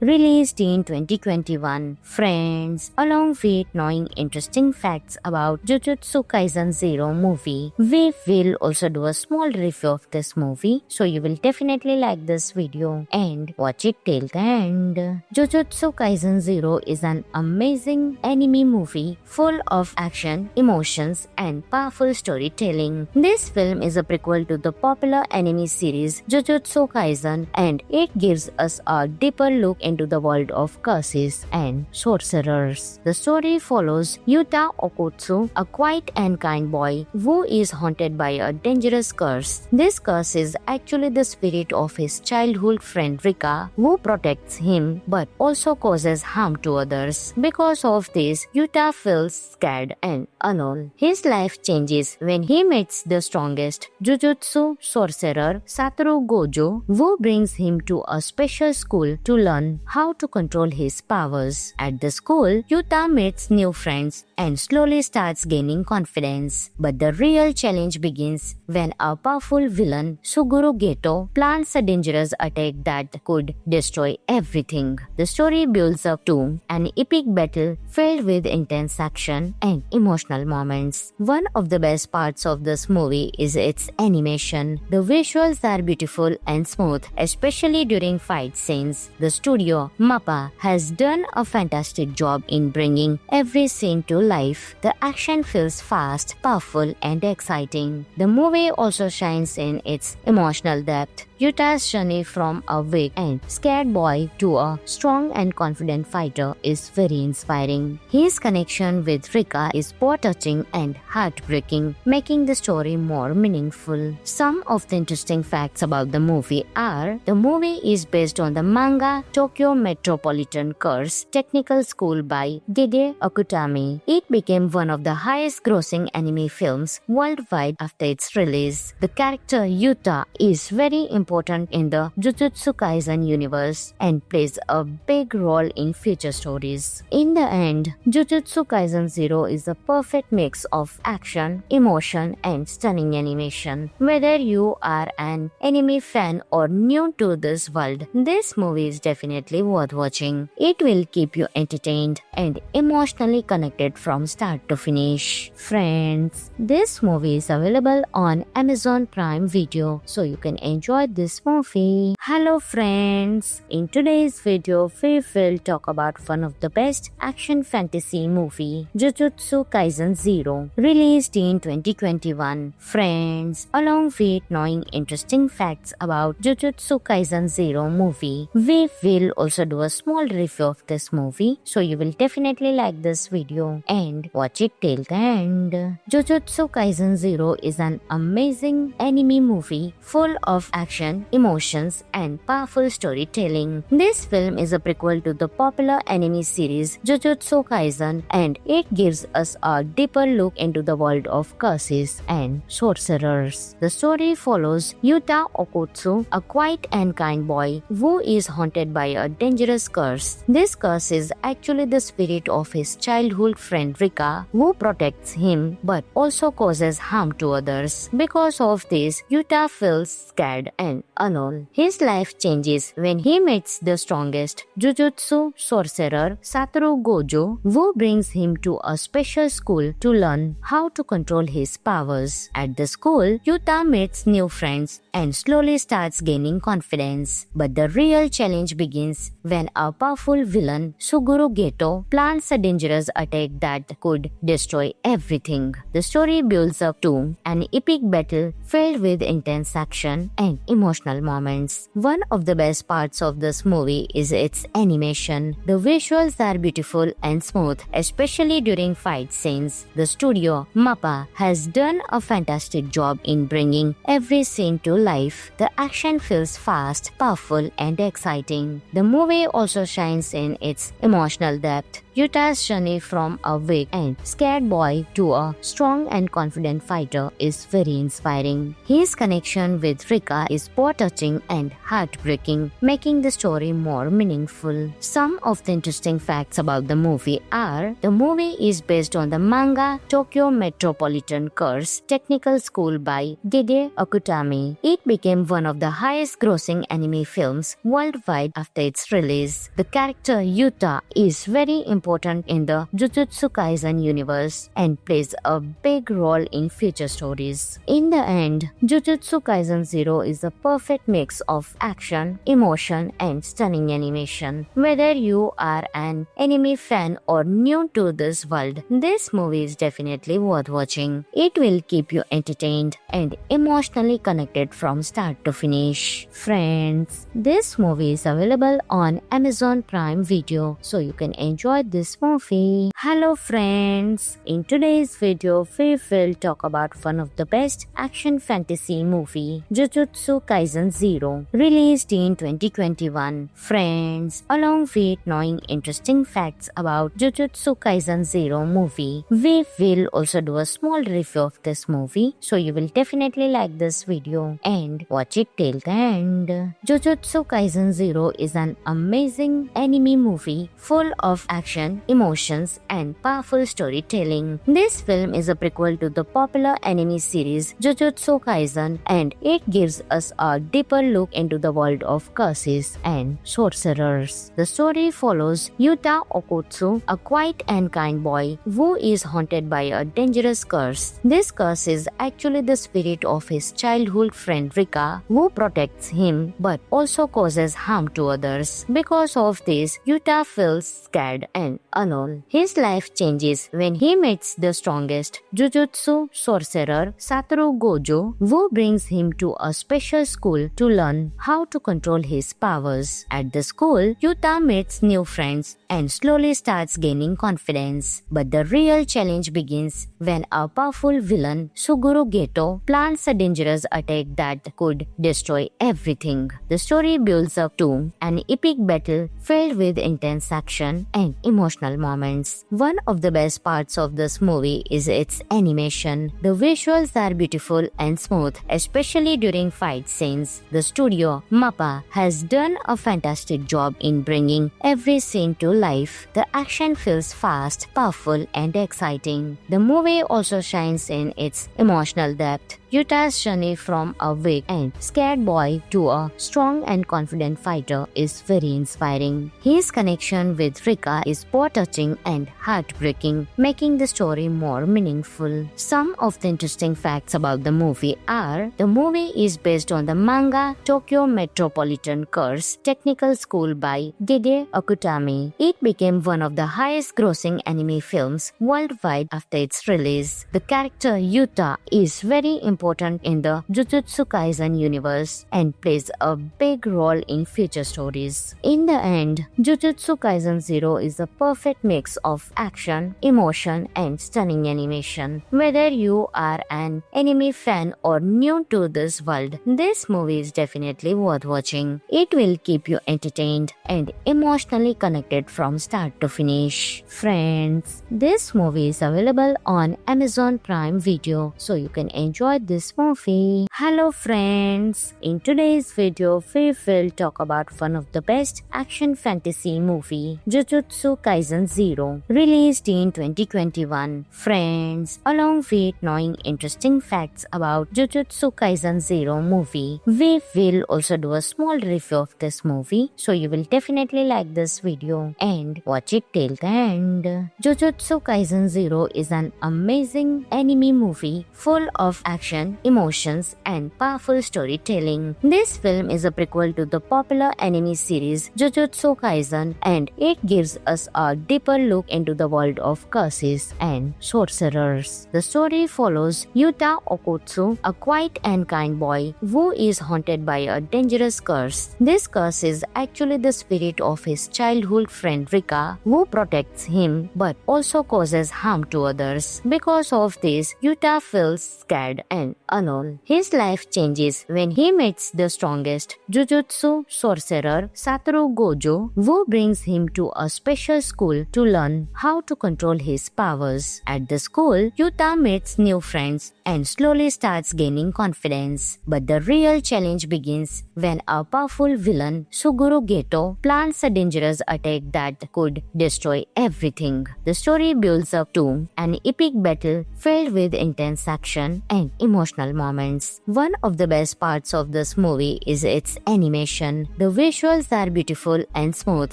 released in 2021. Friends, along with knowing interesting facts about Jujutsu Kaisen 0 movie, we will also do a small review of this movie, so you will definitely like this video and watch it till the end. Jujutsu Kaisen 0 is an amazing anime movie full of action, emotions, and powerful storytelling. This film is a prequel to the popular anime series Jujutsu Kaisen, and it gives us a deeper look into the world of curses and sorcerers. The story follows Yuta Okotsu, a quiet and kind boy who is haunted by a dangerous curse. This curse is actually the spirit of his childhood friend Rika, who protects him but also causes harm to others. Because of this, Yuta feels scared and alone. His life changes when he meets the strongest Jujutsu sorcerer Satoru Gojo, who brings him to a special school to learn how to control his powers. At the school, Yuta meets new friends and slowly starts gaining confidence. But the real challenge begins when a powerful villain, Suguru Geto, plans a dangerous attack that could destroy everything. The story builds up to an epic battle filled with intense action and emotional moments. One of the best parts of this movie is its animation. The visuals are beautiful and smooth, especially during fight scenes. The studio, MAPPA, has done a fantastic job in bringing every scene to life. The action feels fast, powerful, and exciting. The movie also shines in its emotional depth. Yuta's journey from a weak and scared boy to a strong and confident fighter is very inspiring. His connection with Rika is both touching and heartbreaking, making the story more meaningful. Some of the interesting facts about the movie are: the movie is based on the manga Tokyo Metropolitan Curse Technical School by Gide Akutami. It became one of the highest grossing anime films worldwide after its release. The character Yuta is very important in the Jujutsu Kaisen universe and plays a big role in future stories. In the end, Jujutsu Kaisen 0 is a perfect mix of action, emotion, and stunning animation. Whether you are an anime fan or new to this world, this movie is definitely worth watching. It will keep you entertained and emotionally connected from start to finish. Friends, this movie is available on Amazon Prime Video, so you can enjoy this movie. Hello friends, in today's video we will talk about one of the best action fantasy movie, Jujutsu Kaisen 0, released in 2021. Friends, along with knowing interesting facts about Jujutsu Kaisen 0 movie, we will also do a small review of this movie, so you will definitely like this video and watch it till the end. Jujutsu Kaisen 0 is an amazing anime movie full of action, action, emotions, and powerful storytelling. This film is a prequel to the popular anime series Jujutsu Kaisen, and it gives us a deeper look into the world of curses and sorcerers. The story follows Yuta Okotsu, a quiet and kind boy who is haunted by a dangerous curse. This curse is actually the spirit of his childhood friend Rika, who protects him but also causes harm to others. Because of this, Yuta feels scared and alone. His life changes when he meets the strongest Jujutsu sorcerer Satoru Gojo, who brings him to a special school to learn how to control his powers. At the school, Yuta meets new friends and slowly starts gaining confidence. But the real challenge begins when a powerful villain, Suguru Geto, plans a dangerous attack that could destroy everything. The story builds up to an epic battle filled with intense action and emotional moments. One of the best parts of this movie is its animation. The visuals are beautiful and smooth, especially during fight scenes. The studio, MAPPA, has done a fantastic job in bringing every scene to life. The action feels fast, powerful, and exciting. The movie also shines in its emotional depth. Yuta's journey from a weak and scared boy to a strong and confident fighter is very inspiring. His connection with Rika is both touching and heartbreaking, making the story more meaningful. Some of the interesting facts about the movie are: the movie is based on the manga Tokyo Metropolitan Curse Technical School by Gege Akutami. It became one of the highest grossing anime films worldwide after its release. The character Yuta is very important in the Jujutsu Kaisen universe and plays a big role in future stories. In the end, Jujutsu Kaisen 0 is a perfect mix of action, emotion, and stunning animation. Whether you are an anime fan or new to this world, this movie is definitely worth watching. It will keep you entertained and emotionally connected from start to finish. Friends, this movie is available on Amazon Prime Video, so you can enjoy this movie. Hello friends, in today's video we will talk about one of the best action fantasy movie, Jujutsu Kaisen 0, released in 2021. Friends, along with knowing interesting facts about Jujutsu Kaisen 0 movie, we will also do a small review of this movie, so you will definitely like this video and watch it till the end. Jujutsu Kaisen 0 is an amazing anime movie full of action, emotions, and powerful storytelling. This film is a prequel to the popular anime series Jujutsu Kaisen, and it gives us a deeper look into the world of curses and sorcerers. The story follows Yuta Okotsu, a quiet and kind boy who is haunted by a dangerous curse. This curse is actually the spirit of his childhood friend Rika, who protects him but also causes harm to others. Because of this, Yuta feels scared and alone. His life changes when he meets the strongest Jujutsu sorcerer Satoru Gojo, who brings him to a special school to learn how to control his powers. At the school, Yuta meets new friends and slowly starts gaining confidence. But the real challenge begins when a powerful villain, Suguru Geto, plans a dangerous attack that could destroy everything. The story builds up to an epic battle filled with intense action and emotional moments. One of the best parts of this movie is its animation. The visuals are beautiful and smooth, especially during fight scenes. The studio, MAPPA, has done a fantastic job in bringing every scene to life. The action feels fast, powerful, and exciting. The movie also shines in its emotional depth. Yuta's journey from a weak and scared boy to a strong and confident fighter is very inspiring. His connection with Rika is both touching and heartbreaking, making the story more meaningful. Some of the interesting facts about the movie are: the movie is based on the manga Tokyo Metropolitan Curse Technical School by Gege Akutami. It became one of the highest grossing anime films worldwide after its release. The character Yuta is very important in the Jujutsu Kaisen universe and plays a big role in future stories. In the end, Jujutsu Kaisen 0 is a perfect mix of action, emotion, and stunning animation. Whether you are an anime fan or new to this world, this This movie is definitely worth watching. It will keep you entertained and emotionally connected from start to finish. Friends, this movie is available on Amazon Prime Video, so you can enjoy this movie. Hello friends, in today's video we will talk about one of the best action fantasy movie, Jujutsu Kaisen Zero, released in 2021. Friends, along with knowing interesting facts about Jujutsu Kaisen Zero movie, we will also do a small review of this movie, so you will definitely like this video and watch it till the end. Jujutsu Kaisen Zero is an amazing anime movie full of action, emotions, and powerful storytelling. This film is a prequel to the popular anime series Jujutsu Kaisen, and it gives us a deeper look into the world of curses and sorcerers. The story follows Yuta Okotsu, a quiet and kind boy who is haunted by a dangerous curse. This curse is actually the spirit of his childhood friend Rika, who protects him but also causes harm to others. Because of this, Yuta feels scared and alone. His life changes when he meets the strongest Jujutsu sorcerer Satoru Gojo, who brings him to a special school to learn how to control his powers. At the school, Yuta meets new friends and slowly starts gaining confidence. But the real challenge begins when a powerful villain, Suguru Geto, plans a dangerous attack that could destroy everything. The story builds up to an epic battle filled with intense action and emotional moments. One of the best parts of this movie is its animation. The visuals are beautiful and smooth,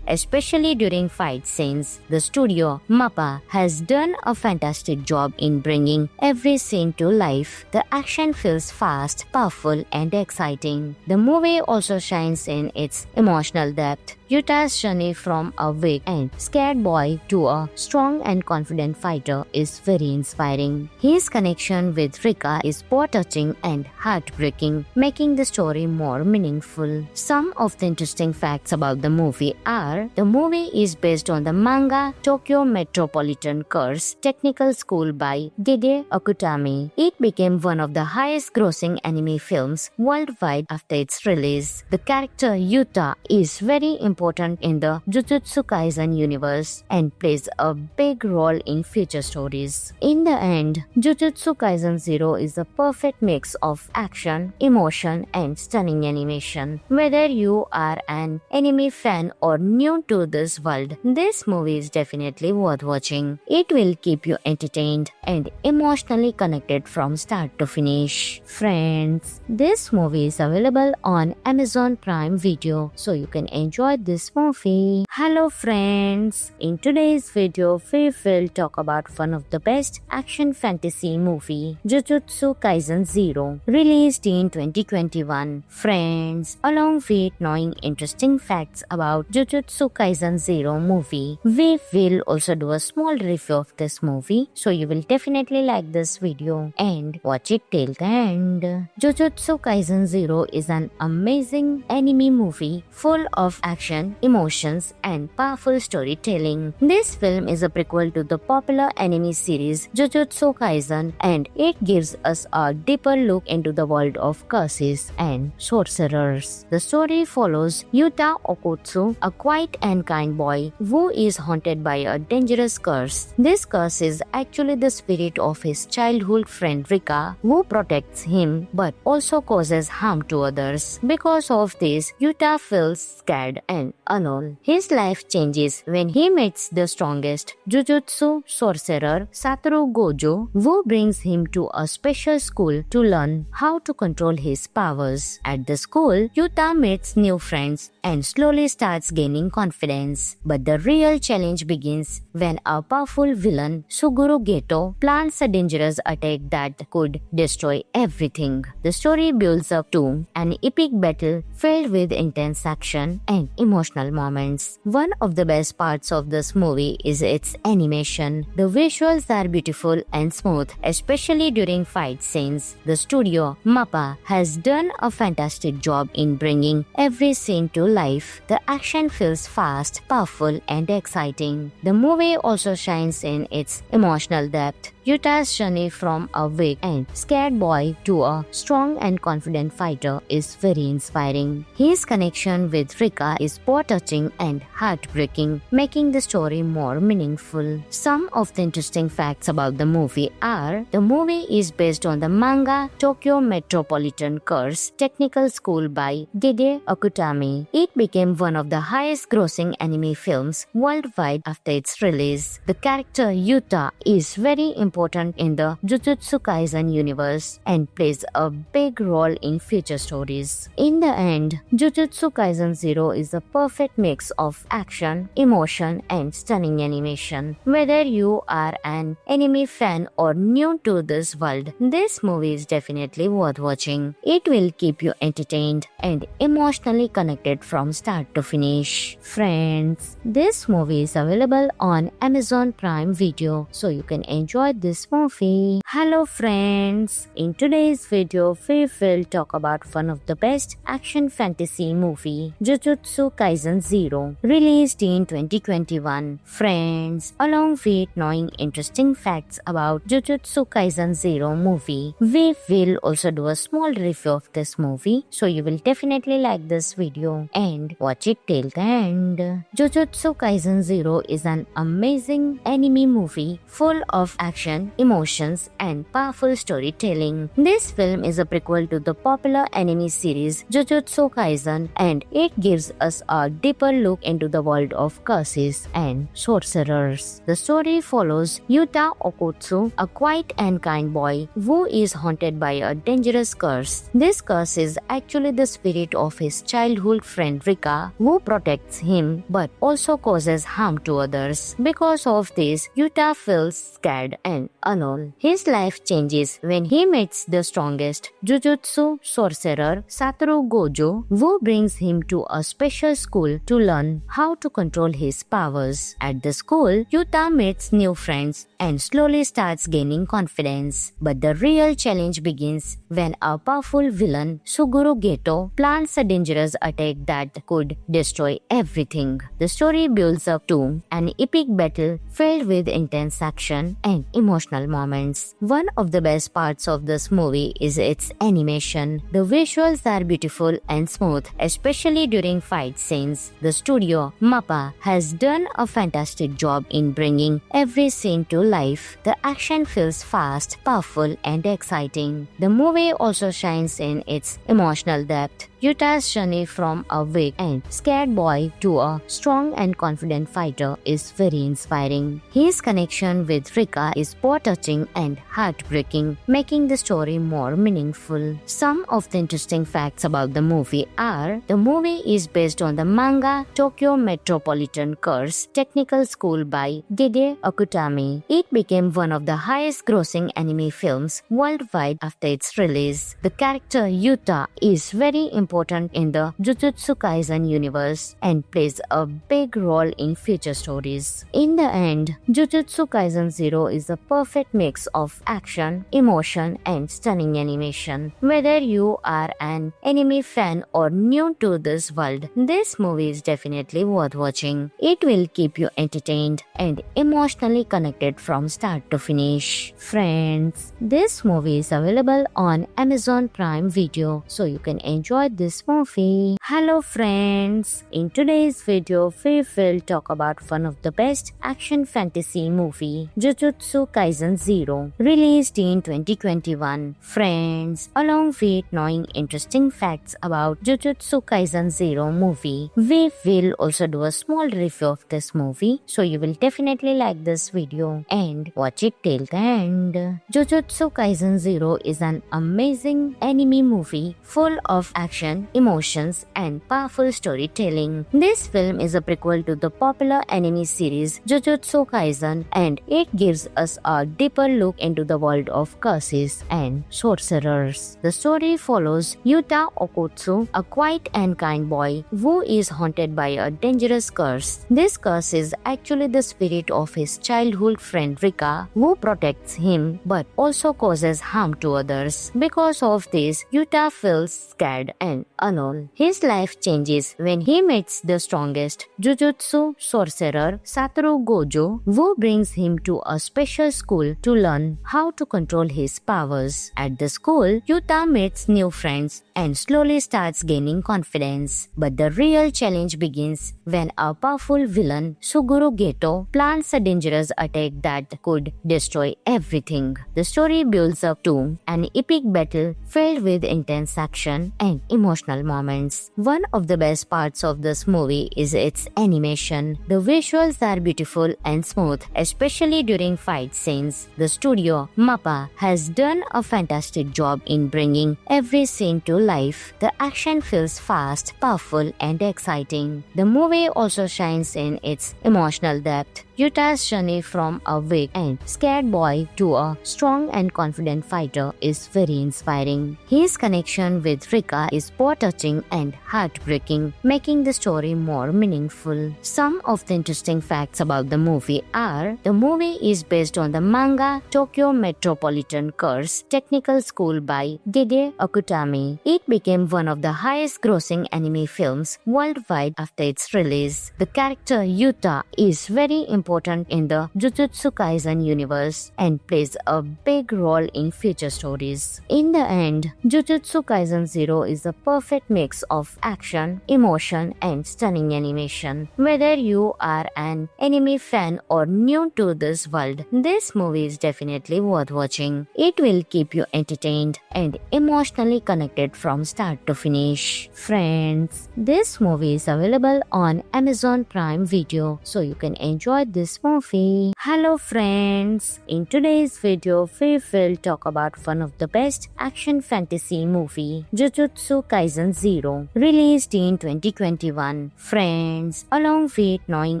especially during fight scenes. The studio, MAPPA, has done a fantastic job in bringing every scene to life. The action feels fast, powerful, and exciting. The movie also shines in its emotional depth. Yuta's journey from a weak and scared boy to a strong and confident fighter is very inspiring. His connection with Rika is both touching and heartbreaking, making the story more meaningful. Some of the interesting facts about the movie are: the movie is based on the manga Tokyo Metropolitan Curse Technical School by Gege Akutami. It became one of the highest grossing anime films worldwide after its release. The character Yuta is very important in the Jujutsu Kaisen universe and plays a big role in future stories. In the end, Jujutsu Kaisen Zero is a perfect mix of action, emotion, and stunning animation. Whether you are an anime fan or new to this world, this movie is definitely worth watching. It will keep you entertained and emotionally connected from start to finish. Friends, this movie is available on Amazon Prime Video, so you can enjoy this movie. Hello friends, in today's video we will talk about one of the best action fantasy movie, Jujutsu Kaisen Zero, released in 2021. Friends, along with knowing interesting facts about Jujutsu Kaisen Zero movie, we will also do a small review of this movie, so you will definitely like this video and watch it till the end. Jujutsu Kaisen Zero is an amazing anime movie full of action, emotions, and powerful storytelling. This film is a prequel to the popular anime series Jujutsu Kaisen, and it gives us a deeper look into the world of curses and sorcerers. The story follows Yuta Okotsu, a quiet and kind boy who is haunted by a dangerous curse. This curse is actually the spirit of his childhood friend Rika, who protects him but also causes harm to others. Because of this, Yuta feels scared and alone. His life changes when he meets the strongest Jujutsu sorcerer Satoru Gojo, who brings him to a special school to learn how to control his powers. At the school, Yuta meets new friends and slowly starts gaining confidence. But the real challenge begins when a powerful villain, Suguru Geto, plans a dangerous attack that could destroy everything. The story builds up to an epic battle filled with intense action and emotional moments. One of the best parts of this movie is its animation. The visuals are beautiful and smooth, especially during fight scenes. The studio, MAPPA, has done a fantastic job in bringing every scene to life. The action feels fast, powerful, and exciting. The movie also shines in its emotional depth. Yuta's journey from a weak and scared boy to a strong and confident fighter is very inspiring. His connection with Rika is both touching and heartbreaking, making the story more meaningful. Some of the interesting facts about the movie are: the movie is based on the manga Tokyo Metropolitan Curse Technical School by Gide Akutami. It became one of the highest grossing anime films worldwide after its release. The character Yuta is very important in the Jujutsu Kaisen universe and plays a big role in future stories. In the end, Jujutsu Kaisen 0 is a perfect mix of action, emotion, and stunning animation. Whether you are an anime fan or new to this world, this movie is definitely worth watching. It will keep you entertained and emotionally connected from start to finish. Friends, this movie is available on Amazon Prime Video, so you can enjoy this movie. Hello friends, in today's video we will talk about one of the best action fantasy movie, Jujutsu Kaisen 0, released in 2021. Friends, along with knowing interesting facts about Jujutsu Kaisen 0 movie, we will also do a small review of this movie, so you will definitely like this video and watch it till the end. Jujutsu Kaisen 0 is an amazing anime movie full of action, emotions, and powerful storytelling. This film is a prequel to the popular anime series Jujutsu Kaisen, and it gives us a deeper look into the world of curses and sorcerers. The story follows Yuta Okotsu, a quiet and kind boy who is haunted by a dangerous curse. This curse is actually the spirit of his childhood friend Rika, who protects him but also causes harm to others. Because of this, Yuta feels scared and alone. His life changes when he meets the strongest Jujutsu sorcerer Satoru Gojo, who brings him to a special school to learn how to control his powers. At the school, Yuta meets new friends and slowly starts gaining confidence. But the real challenge begins when a powerful villain, Suguru Geto, plans a dangerous attack that could destroy everything. The story builds up to an epic battle filled with intense action and emotional moments. One of the best parts of this movie is its animation. The visuals are beautiful and smooth, especially during fight scenes. The studio, MAPPA, has done a fantastic job in bringing every scene to life. The action feels fast, powerful, and exciting. The movie also shines in its emotional depth. Yuta's journey from a weak and scared boy to a strong and confident fighter is very inspiring. His connection with Rika is both touching and heartbreaking, making the story more meaningful. Some of the interesting facts about the movie are: the movie is based on the manga Tokyo Metropolitan Curse Technical School by Gide Akutami. It became one of the highest grossing anime films worldwide after its release. The character Yuta is very important in the Jujutsu Kaisen universe and plays a big role in future stories. In the end, Jujutsu Kaisen 0 is a perfect mix of action, emotion, and stunning animation. Whether you are an anime fan or new to this world, this movie is definitely worth watching. It will keep you entertained and emotionally connected from start to finish. Friends, this movie is available on Amazon Prime Video, so you can enjoy this movie. Hello friends, in today's video we will talk about one of the best action fantasy movie, Jujutsu Kaisen 0, released in 2021. Friends, along with knowing interesting facts about Jujutsu Kaisen 0 movie, we will also do a small review of this movie, so you will definitely like this video and watch it till the end. Jujutsu Kaisen 0 is an amazing anime movie full of action, emotions, and powerful storytelling. This film is a prequel to the popular anime series Jujutsu Kaisen, and it gives us a deeper look into the world of curses and sorcerers. The story follows Yuta Okotsu, a quiet and kind boy who is haunted by a dangerous curse. This curse is actually the spirit of his childhood friend Rika, who protects him but also causes harm to others. Because of this, Yuta feels scared and alone. His life changes when he meets the strongest Jujutsu sorcerer Satoru Gojo, who brings him to a special school to learn how to control his powers. At the school, Yuta meets new friends and slowly starts gaining confidence. But the real challenge begins when a powerful villain, Suguru Geto, plans a dangerous attack that could destroy everything. The story builds up to an epic battle filled with intense action and emotional moments. One of the best parts of this movie is its animation. The visuals are beautiful and smooth, especially during fight scenes. The studio, MAPPA, has done a fantastic job in bringing every scene to life. The action feels fast, powerful, and exciting. The movie also shines in its emotional depth. Yuta's journey from a weak and scared boy to a strong and confident fighter is very inspiring. His connection with Rika is both touching and heartbreaking, making the story more meaningful. Some of the interesting facts about the movie are: the movie is based on the manga Tokyo Metropolitan Curse Technical School by Gege Akutami. It became one of the highest grossing anime films worldwide after its release. The character Yuta is very important in the Jujutsu Kaisen universe and plays a big role in future stories. In the end, Jujutsu Kaisen 0 is a perfect mix of action, emotion, and stunning animation. Whether you are an anime fan or new to this world, this movie is definitely worth watching. It will keep you entertained and emotionally connected from start to finish. Friends, this movie is available on Amazon Prime Video, so you can enjoy this movie. Hello friends, in today's video we will talk about one of the best action fantasy movie, Jujutsu Kaisen 0, released in 2021. Friends, along with knowing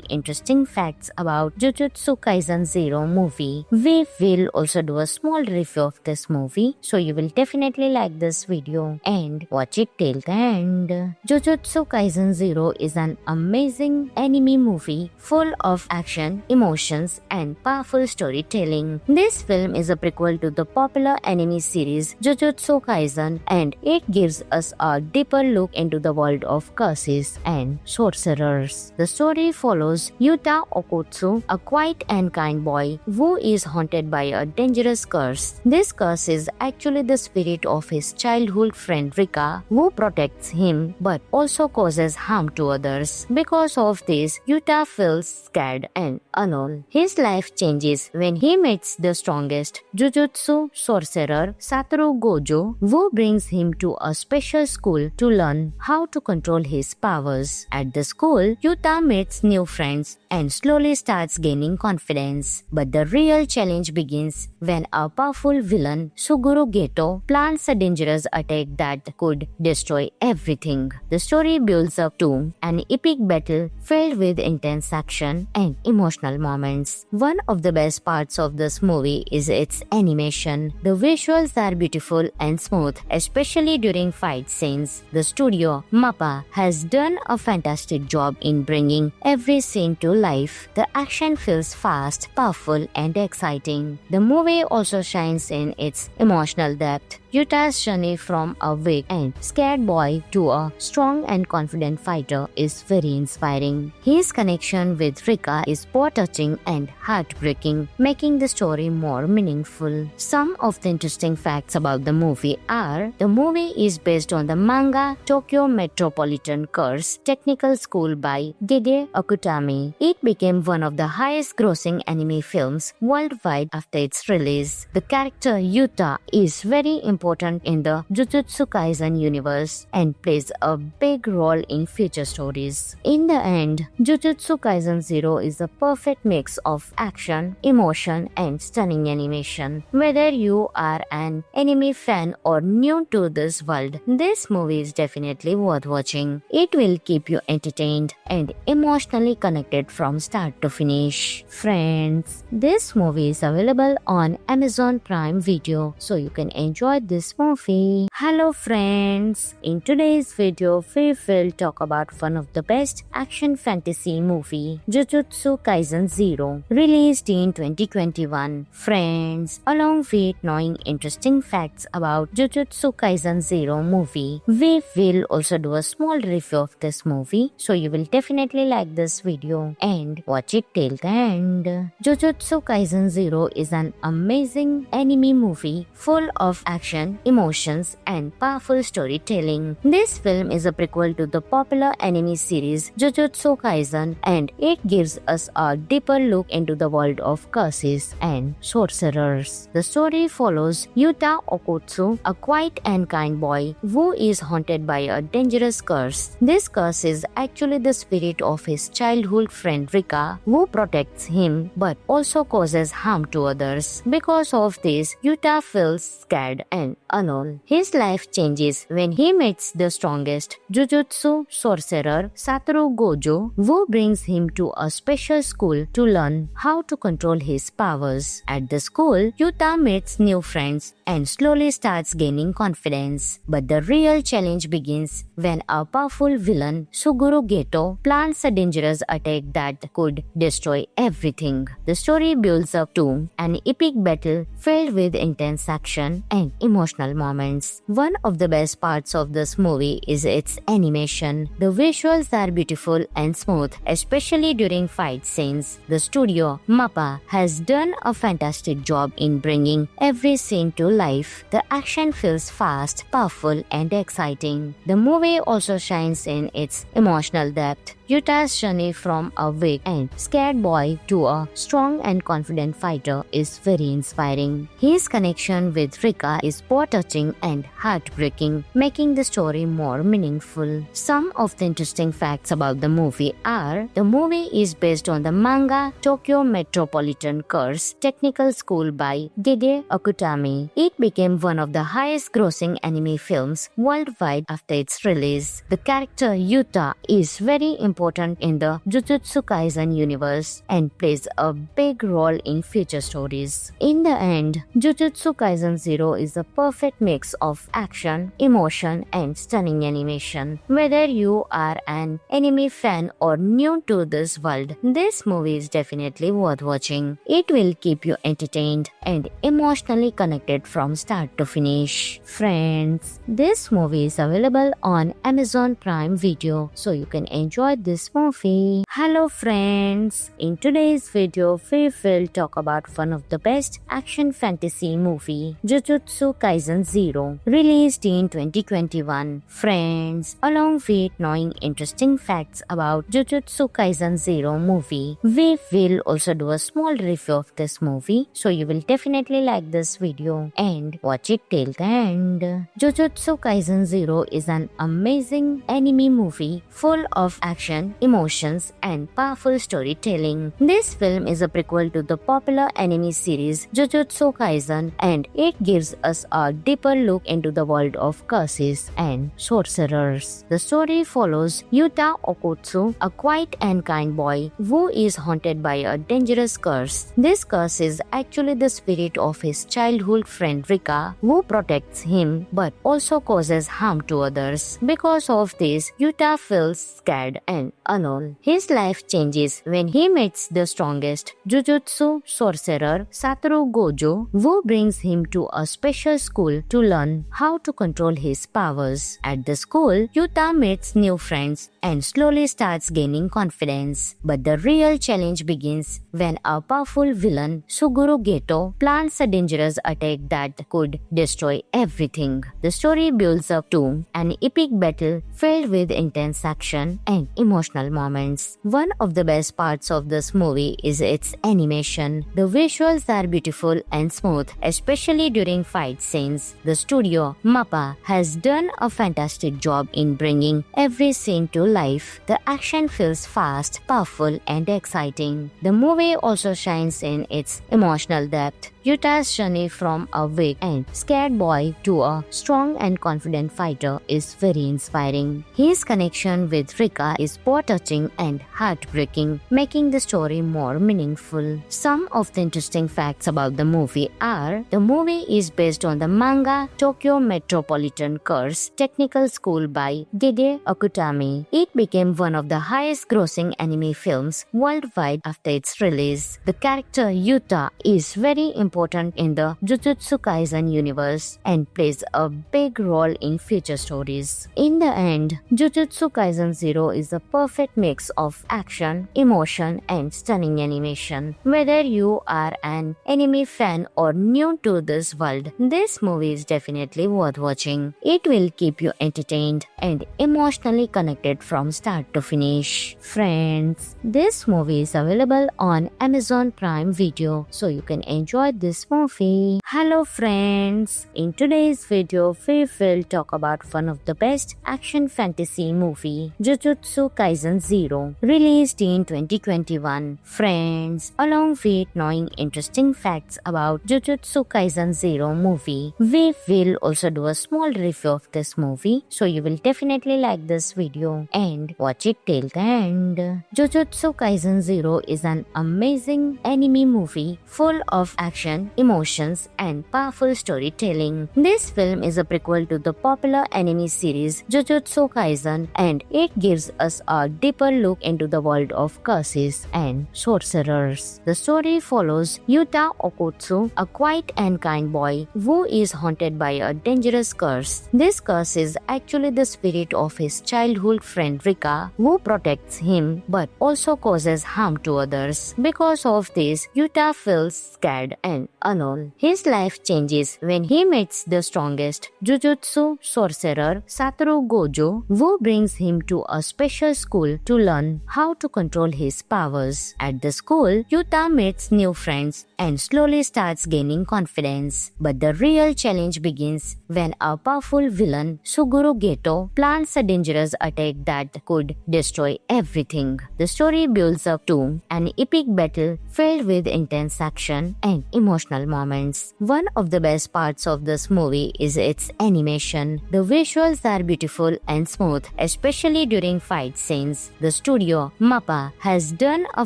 interesting facts about Jujutsu Kaisen 0 movie, we will also do a small review of this movie, so you will definitely like this video and watch it till the end. Jujutsu Kaisen 0 is an amazing anime movie full of action, emotions, and powerful storytelling. This film is a prequel to the popular anime series Jujutsu Kaisen, and it gives us a deeper look into the world of curses and sorcerers. The story follows Yuta Okotsu, a quiet and kind boy who is haunted by a dangerous curse. This curse is actually the spirit of his childhood friend Rika, who protects him but also causes harm to others. Because of this, Yuta feels scared and alone. His life changes when he meets the strongest Jujutsu sorcerer Satoru Gojo, who brings him to a special school to learn how to control his powers. At the school, Yuta meets new friends and slowly starts gaining confidence. But the real challenge begins when a powerful villain, Suguru Geto, plans a dangerous attack that could destroy everything. The story builds up to an epic battle filled with intense action and emotional moments. One of the best parts of this movie is its animation. The visuals are beautiful and smooth, especially during fight scenes. The studio, MAPPA, has done a fantastic job in bringing every scene to life. The action feels fast, powerful, and exciting. The movie also shines in its emotional depth. Yuta's journey from a weak and scared boy to a strong and confident fighter is very inspiring. His connection with Rika is both touching and heartbreaking, making the story more meaningful. Some of the interesting facts about the movie are: the movie is based on the manga Tokyo Metropolitan Curse Technical School by Gege Akutami. It became one of the highest grossing anime films worldwide after its release. The character Yuta is very important in the Jujutsu Kaisen universe and plays a big role in future stories. In the end, Jujutsu Kaisen 0 is a perfect mix of action, emotion, and stunning animation. Whether you are an anime fan or new to this world, this movie is definitely worth watching. It will keep you entertained and emotionally connected from start to finish. Friends, this movie is available on Amazon Prime Video, so you can enjoy this movie. Hello friends, in today's video we will talk about one of the best action fantasy movie, Jujutsu Kaisen Zero, released in 2021. Friends, along with knowing interesting facts about Jujutsu Kaisen Zero movie, we will also do a small review of this movie, so you will definitely like this video and watch it till the end. Jujutsu Kaisen Zero is an amazing anime movie full of action, emotions, and powerful storytelling. This film is a prequel to the popular anime series Jujutsu Kaisen, and it gives us a deeper look into the world of curses and sorcerers. The story follows Yuta Okotsu, a quiet and kind boy who is haunted by a dangerous curse. This curse is actually the spirit of his childhood friend Rika, who protects him but also causes harm to others. Because of this, Yuta feels scared and alone. His life changes when he meets the strongest Jujutsu sorcerer Satoru Gojo, who brings him to a special school to learn how to control his powers. At the school, Yuta meets new friends and slowly starts gaining confidence. But the real challenge begins when a powerful villain, Suguru Geto, plans a dangerous attack that could destroy everything. The story builds up to an epic battle filled with intense action and emotional moments. One of the best parts of this movie is its animation. The visuals are beautiful and smooth, especially during fight scenes. The studio, MAPPA, has done a fantastic job in bringing every scene to life. The action feels fast, powerful, and exciting. The movie also shines in its emotional depth. Yuta's journey from a weak and scared boy to a strong and confident fighter is very inspiring. His connection with Rika is both touching and heartbreaking, making the story more meaningful. Some of the interesting facts about the movie are: the movie is based on the manga Tokyo Metropolitan Curse Technical School by Gege Akutami. It became one of the highest grossing anime films worldwide after its release. The character Yuta is very important in the Jujutsu Kaisen universe and plays a big role in future stories. In the end, Jujutsu Kaisen Zero is a perfect mix of action, emotion, and stunning animation. Whether you are an anime fan or new to this world, this movie is definitely worth watching. It will keep you entertained and emotionally connected from start to finish. Friends, this movie is available on Amazon Prime Video, so you can enjoy this movie. Hello friends, in today's video we will talk about one of the best action fantasy movie, Jujutsu Kaisen Zero, released in 2021. Friends, along with knowing interesting facts about Jujutsu Kaisen Zero movie, we will also do a small review of this movie, so you will definitely like this video and watch it till the end. Jujutsu Kaisen Zero is an amazing anime movie full of action, emotions, and powerful storytelling. This film is a prequel to the popular anime series Jujutsu Kaisen, and it gives us a deeper look into the world of curses and sorcerers. The story follows Yuta Okotsu, a quiet and kind boy who is haunted by a dangerous curse. This curse is actually the spirit of his childhood friend Rika, who protects him but also causes harm to others. Because of this, Yuta feels scared and alone. His life changes when he meets the strongest Jujutsu sorcerer Satoru Gojo, who brings him to a special school to learn how to control his powers. At the school, Yuta meets new friends and slowly starts gaining confidence. But the real challenge begins when a powerful villain, Suguru Geto, plans a dangerous attack that could destroy everything. The story builds up to an epic battle filled with intense action and emotional moments. One of the best parts of this movie is its animation. The visuals are beautiful and smooth, especially during fight scenes. The studio, MAPPA, has done a fantastic job in bringing every scene to life. The action feels fast, powerful, and exciting. The movie also shines in its emotional depth. Yuta's journey from a weak and scared boy to a strong and confident fighter is very inspiring. His connection with Rika is both touching and heartbreaking, making the story more meaningful. Some of the interesting facts about the movie are: the movie is based on the manga Tokyo Metropolitan Curse Technical School by Gege Akutami. It became one of the highest grossing anime films worldwide after its release. The character Yuta is very important in the Jujutsu Kaisen universe and plays a big role in future stories. In the end, Jujutsu Kaisen 0 is a perfect mix of action, emotion, and stunning animation. Whether you are an anime fan or new to this world, this movie is definitely worth watching. It will keep you entertained and emotionally connected from start to finish. Friends, this movie is available on Amazon Prime Video, so you can enjoy this movie. Hello friends, in today's video we will talk about one of the best action fantasy movie, Jujutsu Kaisen 0, released in 2021. Friends, along with knowing interesting facts about Jujutsu Kaisen 0 movie, we will also do a small review of this movie, so you will definitely like this video and watch it till the end. Jujutsu Kaisen 0 is an amazing anime movie full of action, emotions, and powerful storytelling. This film is a prequel to the popular anime series Jujutsu Kaisen, and it gives us a deeper look into the world of curses and sorcerers. The story follows Yuta Okotsu, a quiet and kind boy who is haunted by a dangerous curse. This curse is actually the spirit of his childhood friend Rika, who protects him but also causes harm to others. Because of this, Yuta feels scared and alone. His life changes when he meets the strongest Jujutsu sorcerer Satoru Gojo, who brings him to a special school to learn how to control his powers. At the school, Yuta meets new friends and slowly starts gaining confidence. But the real challenge begins when a powerful villain, Suguru Geto, plans a dangerous attack that could destroy everything. The story builds up to an epic battle filled with intense action and emotional moments. One of the best parts of this movie is its animation. The visuals are beautiful and smooth, especially during fight scenes. The studio, MAPPA, has done a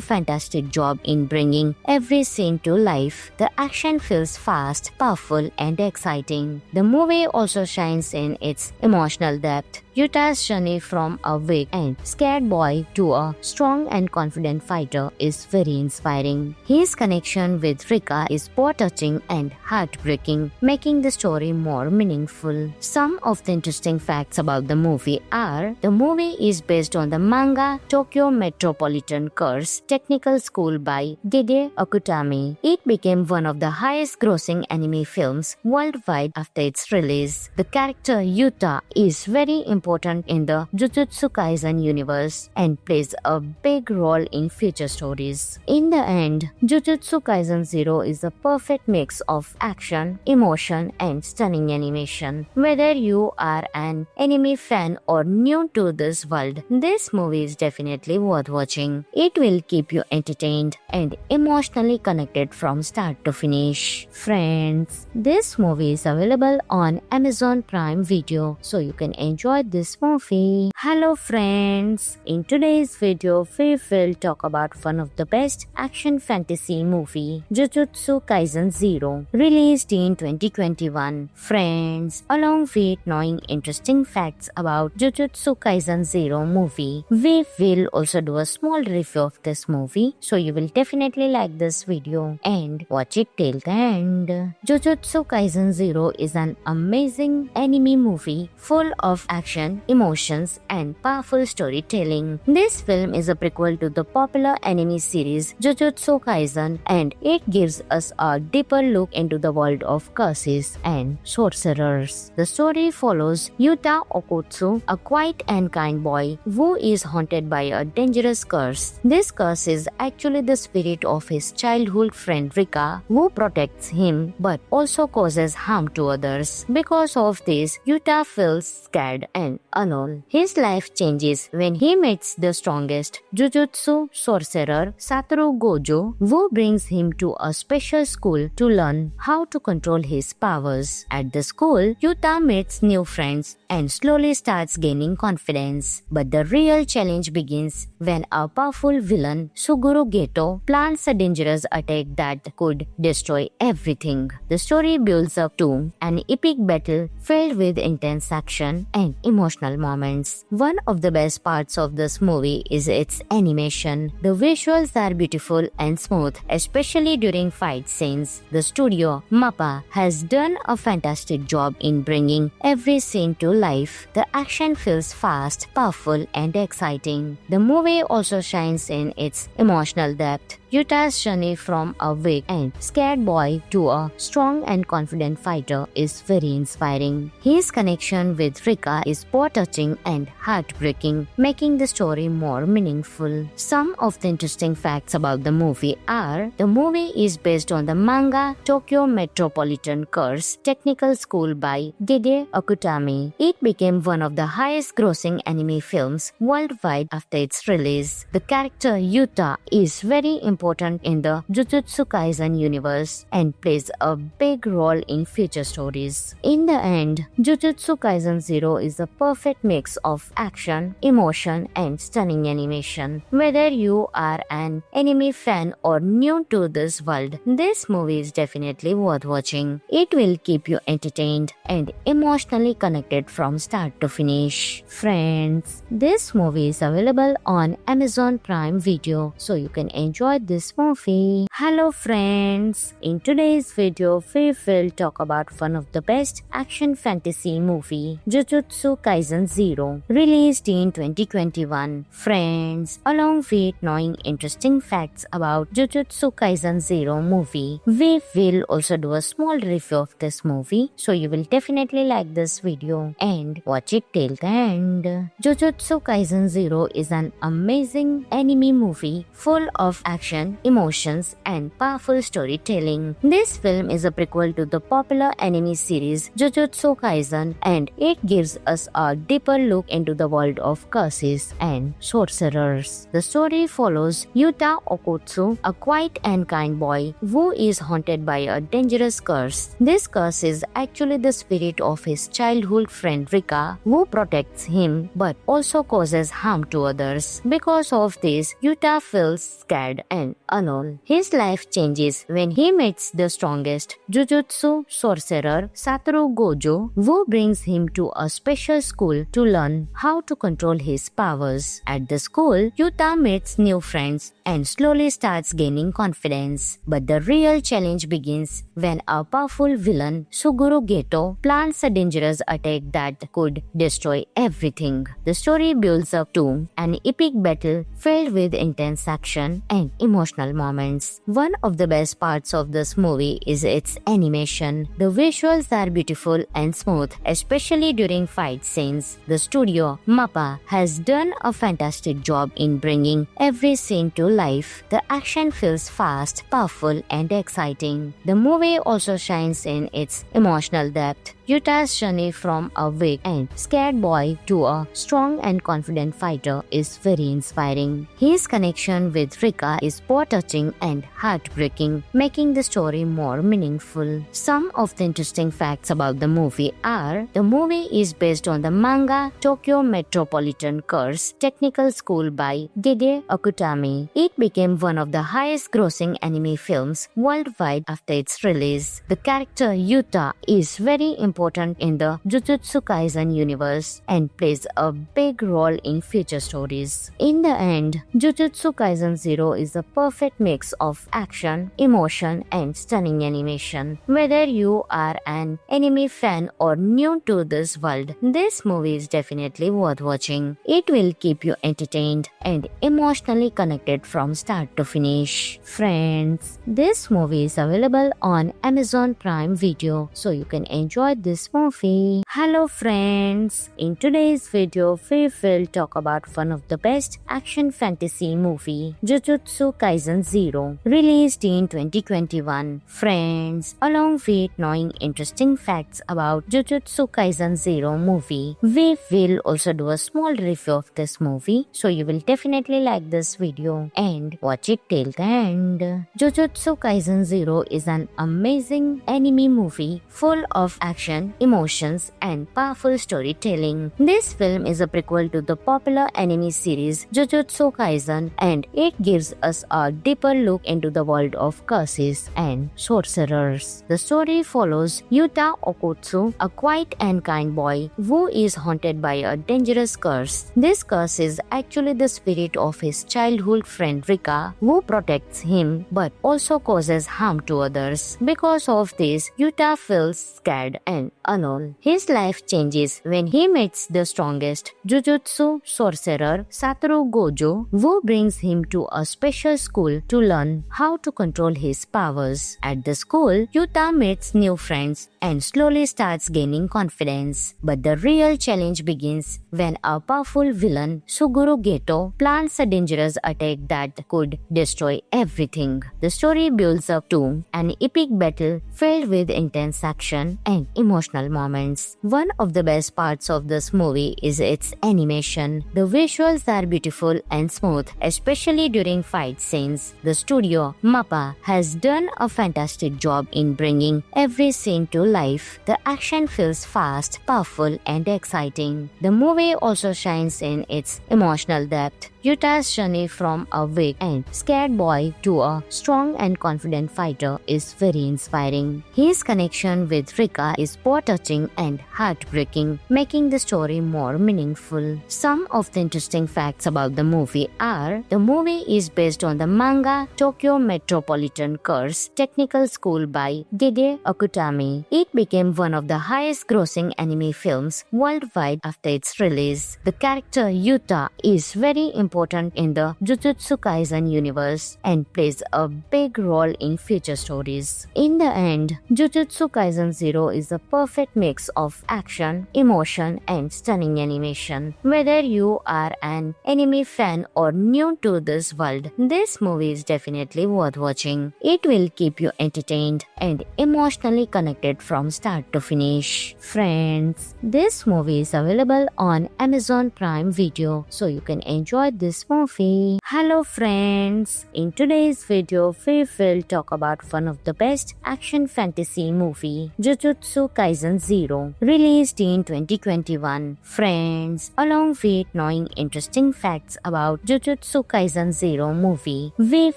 fantastic job in bringing every scene to life. The action feels fast, powerful, and exciting. The movie also shines in its emotional depth. Yuta's journey from a weak and scared boy to a strong and confident fighter is very inspiring. His connection with Rika is both touching and heartbreaking, making the story more meaningful. Some of the interesting facts about the movie are: the movie is based on the manga Tokyo Metropolitan Curse Technical School by Gege Akutami. It became one of the highest grossing anime films worldwide after its release. The character Yuta is very important in the Jujutsu Kaisen universe and plays a big role in future stories. In the end, Jujutsu Kaisen 0 is a perfect mix of action, emotion, and stunning animation. Whether you are an anime fan or new to this world, this movie is definitely worth watching. It will keep you entertained and emotionally connected from start to finish. Friends, this movie is available on Amazon Prime Video, so you can enjoy this movie. Hello friends, in today's video we will talk about one of the best action fantasy movie, Jujutsu Kaisen 0, released in 2021. Friends, along with knowing interesting facts about Jujutsu Kaisen 0 movie, we will also do a small review of this movie, so you will definitely like this video and watch it till the end. Jujutsu Kaisen 0 is an amazing anime movie full of action, emotions, and powerful storytelling. This film is a prequel to the popular anime series Jujutsu Kaisen, and it gives us a deeper look into the world of curses and sorcerers. The story follows Yuta Okotsu, a quiet and kind boy who is haunted by a dangerous curse. This curse is actually the spirit of his childhood friend Rika, who protects him but also causes harm to others. Because of this, Yuta feels scared and alone. His life changes when he meets the strongest Jujutsu sorcerer Satoru Gojo, who brings him to a special school to learn how to control his powers. At the school, Yuta meets new friends and slowly starts gaining confidence. But the real challenge begins when a powerful villain, Suguru Geto, plans a dangerous attack that could destroy everything. The story builds up to an epic battle filled with intense action and emotional moments. One of the best parts of this movie is its animation. The visuals are beautiful and smooth, especially during fight scenes. The studio, MAPPA, has done a fantastic job in bringing every scene to life. The action feels fast, powerful, and exciting. The movie also shines in its emotional depth. Yuta's journey from a weak and scared boy to a strong and confident fighter is very inspiring. His connection with Rika is both touching and heartbreaking, making the story more meaningful. Some of the interesting facts about the movie are: the movie is based on the manga Tokyo Metropolitan Curse Technical School by Gege Akutami. It became one of the highest grossing anime films worldwide after its release. The character Yuta is very important in the Jujutsu Kaisen universe and plays a big role in future stories. In the end, Jujutsu Kaisen 0 is a perfect mix of action, emotion, and stunning animation. Whether you are an anime fan or new to this world, this movie is definitely worth watching. It will keep you entertained and emotionally connected from start to finish. Friends, this movie is available on Amazon Prime Video, so you can enjoy this movie. Hello friends, in today's video we will talk about one of the best action fantasy movie, Jujutsu Kaisen 0, released in 2021. Friends, along with knowing interesting facts about Jujutsu Kaisen 0 movie, we will also do a small review of this movie, so you will definitely like this video and watch it till the end. Jujutsu Kaisen 0 is an amazing anime movie full of action, emotions, and powerful storytelling. This film is a prequel to the popular anime series Jujutsu Kaisen, and it gives us a deeper look into the world of curses and sorcerers. The story follows Yuta Okotsu, a quiet and kind boy who is haunted by a dangerous curse. This curse is actually the spirit of his childhood friend Rika, who protects him but also causes harm to others. Because of this, Yuta feels scared and alone. His life changes when he meets the strongest Jujutsu sorcerer Satoru Gojo, who brings him to a special school to learn how to control his powers. At the school, Yuta meets new friends and slowly starts gaining confidence. But the real challenge begins when a powerful villain, Suguru Geto, plans a dangerous attack that could destroy everything. The story builds up to an epic battle filled with intense action and emotional moments. One of the best parts of this movie is its animation. The visuals are beautiful and smooth, especially during fight scenes. The studio, MAPPA, has done a fantastic job in bringing every scene to life. The action feels fast, powerful, and exciting. The movie also shines in its emotional depth. Yuta's journey from a weak and scared boy to a strong and confident fighter is very inspiring. His connection with Rika is both touching and heartbreaking, making the story more meaningful. Some of the interesting facts about the movie are: the movie is based on the manga Tokyo Metropolitan Curse Technical School by Gege Akutami. It became one of the highest grossing anime films worldwide after its release. The character Yuta is very important in the Jujutsu Kaisen universe and plays a big role in future stories. In the end, Jujutsu Kaisen 0 is a perfect mix of action, emotion, and stunning animation. Whether you are an anime fan or new to this world, this movie is definitely worth watching. It will keep you entertained and emotionally connected from start to finish. Friends, this movie is available on Amazon Prime Video, so you can enjoy this movie. Hello friends, in today's video we will talk about one of the best action fantasy movie, Jujutsu Kaisen 0, released in 2021. Friends, along with knowing interesting facts about Jujutsu Kaisen 0 movie, we will also do a small review of this movie, so you will definitely like this video and watch it till the end. Jujutsu Kaisen 0 is an amazing anime movie full of action, action, emotions, and powerful storytelling. This film is a prequel to the popular anime series Jujutsu Kaisen, and it gives us a deeper look into the world of curses and sorcerers. The story follows Yuta Okotsu, a quiet and kind boy who is haunted by a dangerous curse. This curse is actually the spirit of his childhood friend Rika, who protects him but also causes harm to others. Because of this, Yuta feels scared and alone. His life changes when he meets the strongest Jujutsu sorcerer Satoru Gojo, who brings him to a special school to learn how to control his powers. At the school, Yuta meets new friends and slowly starts gaining confidence. But the real challenge begins when a powerful villain, Suguru Geto, plans a dangerous attack that could destroy everything. The story builds up to an epic battle filled with intense action and emotional moments. One of the best parts of this movie is its animation. The visuals are beautiful and smooth, especially during fight scenes. The studio, MAPPA, has done a fantastic job in bringing every scene to life. The action feels fast, powerful, and exciting. The movie also shines in its emotional depth. Yuta's journey from a weak and scared boy to a strong and confident fighter is very inspiring. His connection with Rika is both touching and heartbreaking, making the story more meaningful. Some of the interesting facts about the movie are: the movie is based on the manga Tokyo Metropolitan Curse Technical School by Gide Akutami. It became one of the highest grossing anime films worldwide after its release. The character Yuta is very important in the Jujutsu Kaisen universe and plays a big role in future stories. In the end, Jujutsu Kaisen 0 is a perfect mix of action, emotion, and stunning animation. Whether you are an anime fan or new to this world, this movie is definitely worth watching. It will keep you entertained and emotionally connected from start to finish. Friends, this movie is available on Amazon Prime Video, so you can enjoy this movie. Hello friends, in today's video we will talk about one of the best action fantasy movie, Jujutsu Kaisen 0, released in 2021. Friends, along with knowing interesting facts about Jujutsu Kaisen 0 movie, we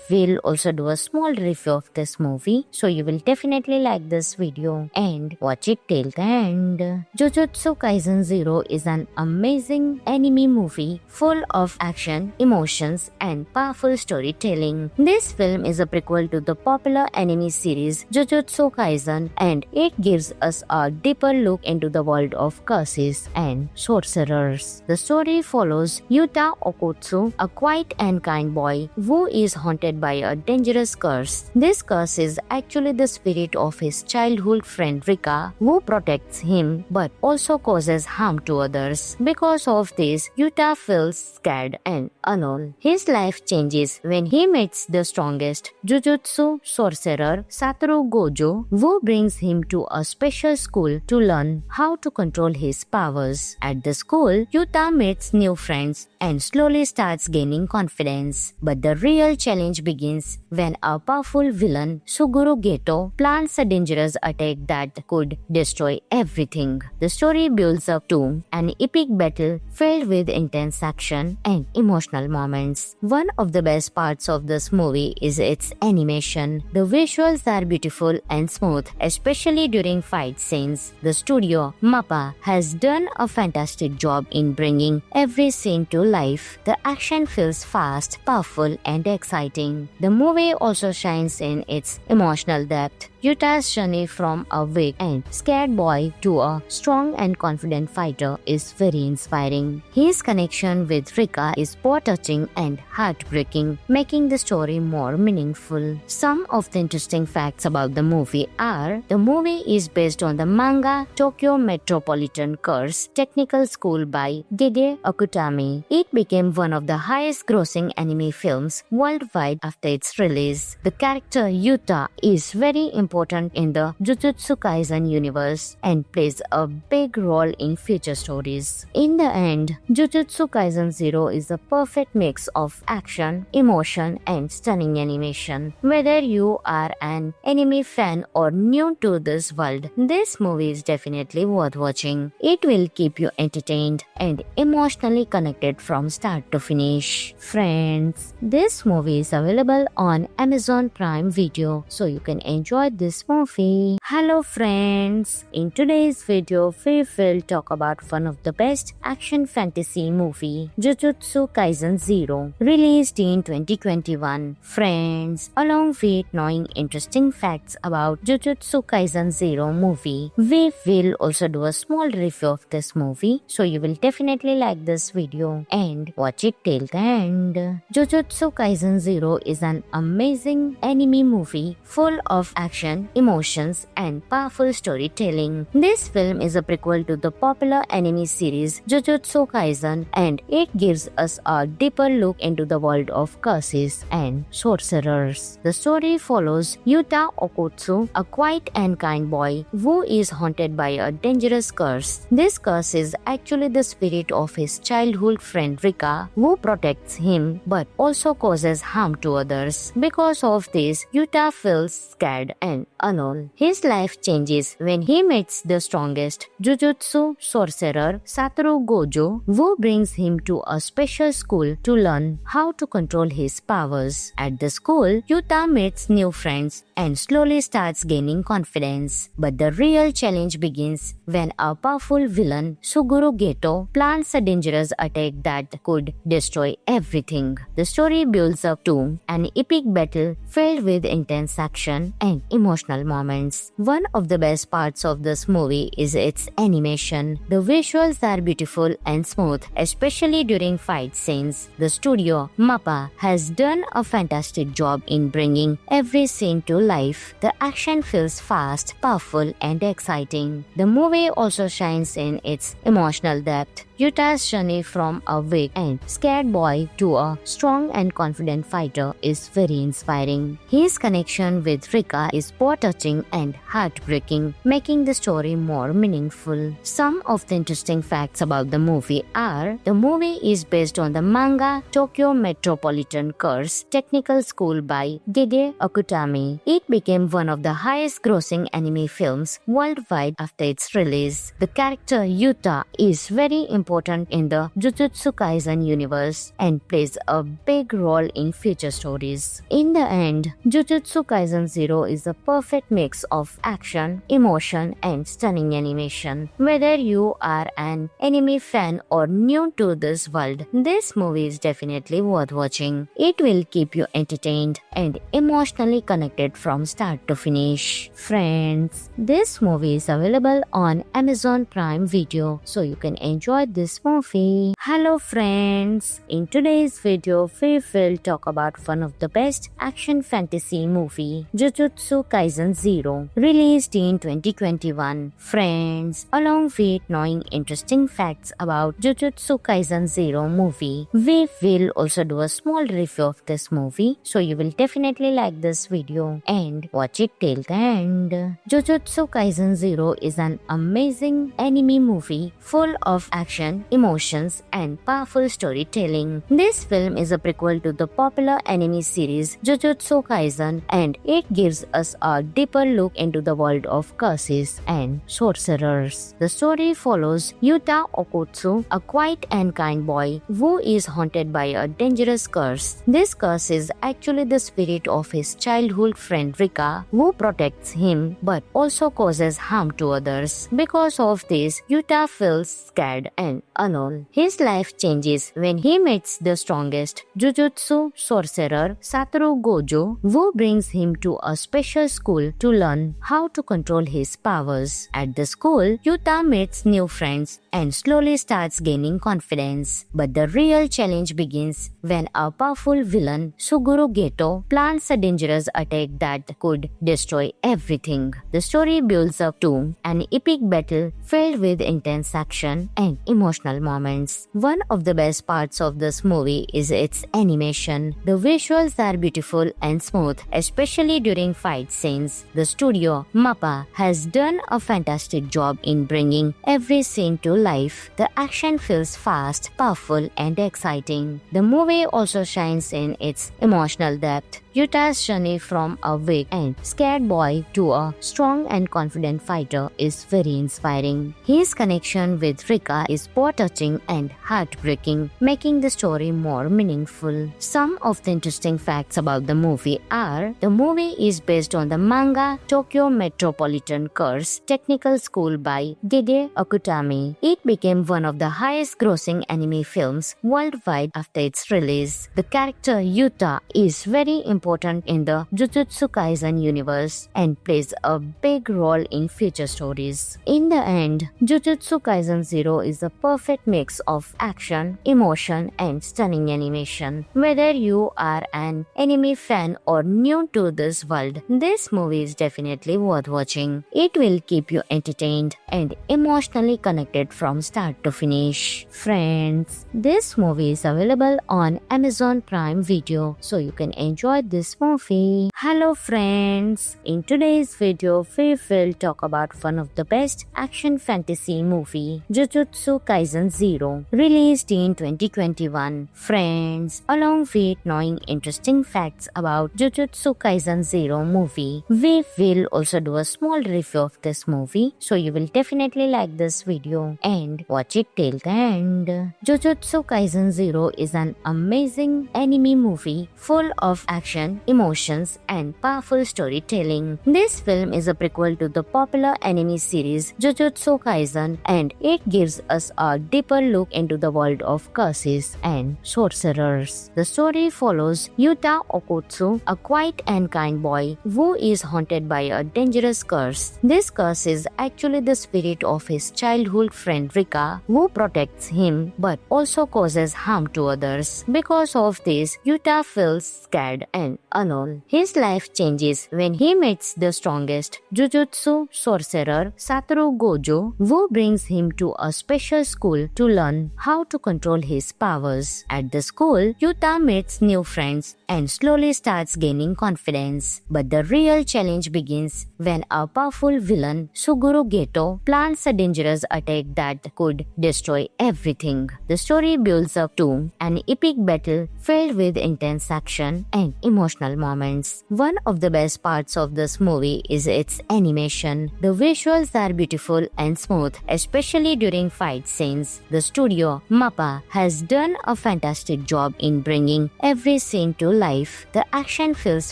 will also do a small review of this movie, so you will definitely like this video and watch it till the end. Jujutsu Kaisen 0 is an amazing anime movie full of action, emotions, and powerful storytelling. This film is a prequel to the popular anime series Jujutsu Kaisen, and it gives us a deeper look into the world of curses and sorcerers. The story follows Yuta Okotsu, a quiet and kind boy who is haunted by a dangerous curse. This curse is actually the spirit of his childhood friend Rika, who protects him but also causes harm to others. Because of this, Yuta feels scared and alone. His life changes when he meets the strongest Jujutsu sorcerer Satoru Gojo, who brings him to a special school to learn how to control his powers. At the school, Yuta meets new friends and slowly starts gaining confidence. But the real challenge begins when a powerful villain, Suguru Geto, plans a dangerous attack that could destroy everything. The story builds up to an epic battle filled with intense action and emotional moments. One of the best parts of this movie is its animation. The visuals are beautiful and smooth, especially during fight scenes. The studio, MAPPA, has done a fantastic job in bringing every scene to life. The action feels fast, powerful, and exciting. The movie also shines in its emotional depth. Yuta's journey from a weak and scared boy to a strong and confident fighter is very inspiring. His connection with Rika is both touching and heartbreaking, making the story more meaningful. Some of the interesting facts about the movie are: the movie is based on the manga Tokyo Metropolitan Curse Technical School by Gide Akutami. It became one of the highest grossing anime films worldwide after its release. The character Yuta is very important in the Jujutsu Kaisen universe and plays a big role in future stories. In the end, Jujutsu Kaisen 0 is a perfect mix of action, emotion, and stunning animation. Whether you are an anime fan or new to this world, this This movie is definitely worth watching. It will keep you entertained and emotionally connected from start to finish. Friends, this movie is available on Amazon Prime Video, so you can enjoy this movie. Hello friends, in today's video we will talk about one of the best action fantasy movie, Jujutsu Kaisen Zero, released in 2021. Friends, along with knowing interesting facts about Jujutsu Kaisen Zero movie, we will also do a small review of this movie, so you will definitely like this video and watch it till the end. Jujutsu Kaisen Zero is an amazing anime movie full of action, emotions, and powerful storytelling. This film is a prequel to the popular anime series Jujutsu Kaisen, and it gives us a deeper look into the world of curses and sorcerers. The story follows Yuta Okotsu, a quiet and kind boy who is haunted by a dangerous curse. This curse is actually the spirit of his childhood friend Rika, who protects him but also causes harm to others. Because of this, Yuta feels scared and alone. His life changes when he meets the strongest Jujutsu sorcerer Satoru Gojo, who brings him to a special school to learn how to control his powers. At the school, Yuta meets new friends and slowly starts gaining confidence. But the real challenge begins when a powerful villain, Suguru Geto, plans a dangerous attack that could destroy everything. The story builds up to an epic battle filled with intense action and emotional moments. One of the best parts of this movie is its animation. The visuals are beautiful and smooth, especially during fight scenes. The studio, MAPPA, has done a fantastic job in bringing every scene to life. The action feels fast, powerful, and exciting. The movie also shines in its emotional depth. Yuta's journey from a weak and scared boy to a strong and confident fighter is very inspiring. His connection with Rika is both touching and heartbreaking, making the story more meaningful. Some of the interesting facts about the movie are: the movie is based on the manga Tokyo Metropolitan Curse Technical School by Gege Akutami. It became one of the highest grossing anime films worldwide after its release. The character Yuta is very important in the Jujutsu Kaisen universe and plays a big role in future stories. In the end, Jujutsu Kaisen Zero is a perfect mix of action, emotion, and stunning animation. Whether you are an anime fan or new to this world, this movie is definitely worth watching. It will keep you entertained and emotionally connected from start to finish. Friends, this movie is available on Amazon Prime Video, so you can enjoy this movie. Hello friends, in today's video we will talk about one of the best action fantasy movie, Jujutsu Kaisen Zero, released in 2021. Friends, along with knowing interesting facts about Jujutsu Kaisen Zero movie, we will also do a small review of this movie, so you will definitely like this video and watch it till the end. Jujutsu Kaisen Zero is an amazing anime movie full of action, emotions, and powerful storytelling. This film is a prequel to the popular anime series Jujutsu Kaisen, and it gives us a deeper look into the world of curses and sorcerers. The story follows Yuta Okotsu, a quiet and kind boy who is haunted by a dangerous curse. This curse is actually the spirit of his childhood friend Rika, who protects him but also causes harm to others. Because of this, Yuta feels scared and alone. His life changes when he meets the strongest Jujutsu sorcerer Satoru Gojo, who brings him to a special school to learn how to control his powers. At the school, Yuta meets new friends and slowly starts gaining confidence. But the real challenge begins when a powerful villain, Suguru Geto, plans a dangerous attack that could destroy everything. The story builds up to an epic battle filled with intense action and emotional moments. One of the best parts of this movie is its animation. The visuals are beautiful and smooth, especially during fight scenes. The studio, MAPPA, has done a fantastic job in bringing every scene to life. The action feels fast, powerful, and exciting. The movie also shines in its emotional depth. Yuta's journey from a weak and scared boy to a strong and confident fighter is very inspiring. His connection with Rika is both touching and heartbreaking, making the story more meaningful. Some of the interesting facts about the movie are: the movie is based on the manga Tokyo Metropolitan Curse Technical School by Gege Akutami. It became one of the highest grossing anime films worldwide after its release. The character Yuta is very important in the Jujutsu Kaisen universe and plays a big role in future stories. In the end, Jujutsu Kaisen 0 is a perfect mix of action, emotion, and stunning animation. Whether you are an anime fan or new to this world, this movie is definitely worth watching. It will keep you entertained and emotionally connected from start to finish. Friends, this movie is available on Amazon Prime Video, so you can enjoy this movie. Hello friends, in today's video we will talk about one of the best action fantasy movie, Jujutsu Kaisen 0, released in 2021. Friends, along with knowing interesting facts about Jujutsu Kaisen 0 movie, we will also do a small review of this movie, so you will definitely like this video and watch it till the end. Jujutsu Kaisen 0 is an amazing anime movie full of action, emotions, and powerful storytelling. This film is a prequel to the popular anime series Jujutsu Kaisen, and it gives us a deeper look into the world of curses and sorcerers. The story follows Yuta Okotsu, a quiet and kind boy who is haunted by a dangerous curse. This curse is actually the spirit of his childhood friend Rika, who protects him but also causes harm to others. Because of this, Yuta feels scared and alone. His life changes when he meets the strongest Jujutsu sorcerer Satoru Gojo, who brings him to a special school to learn how to control his powers. At the school, Yuta meets new friends and slowly starts gaining confidence. But the real challenge begins when a powerful villain, Suguru Geto, plans a dangerous attack that could destroy everything. The story builds up to an epic battle filled with intense action and emotional moments. One of the best parts of this movie is its animation. The visuals are beautiful and smooth, especially during fight scenes. The studio, MAPPA, has done a fantastic job in bringing every scene to life. The action feels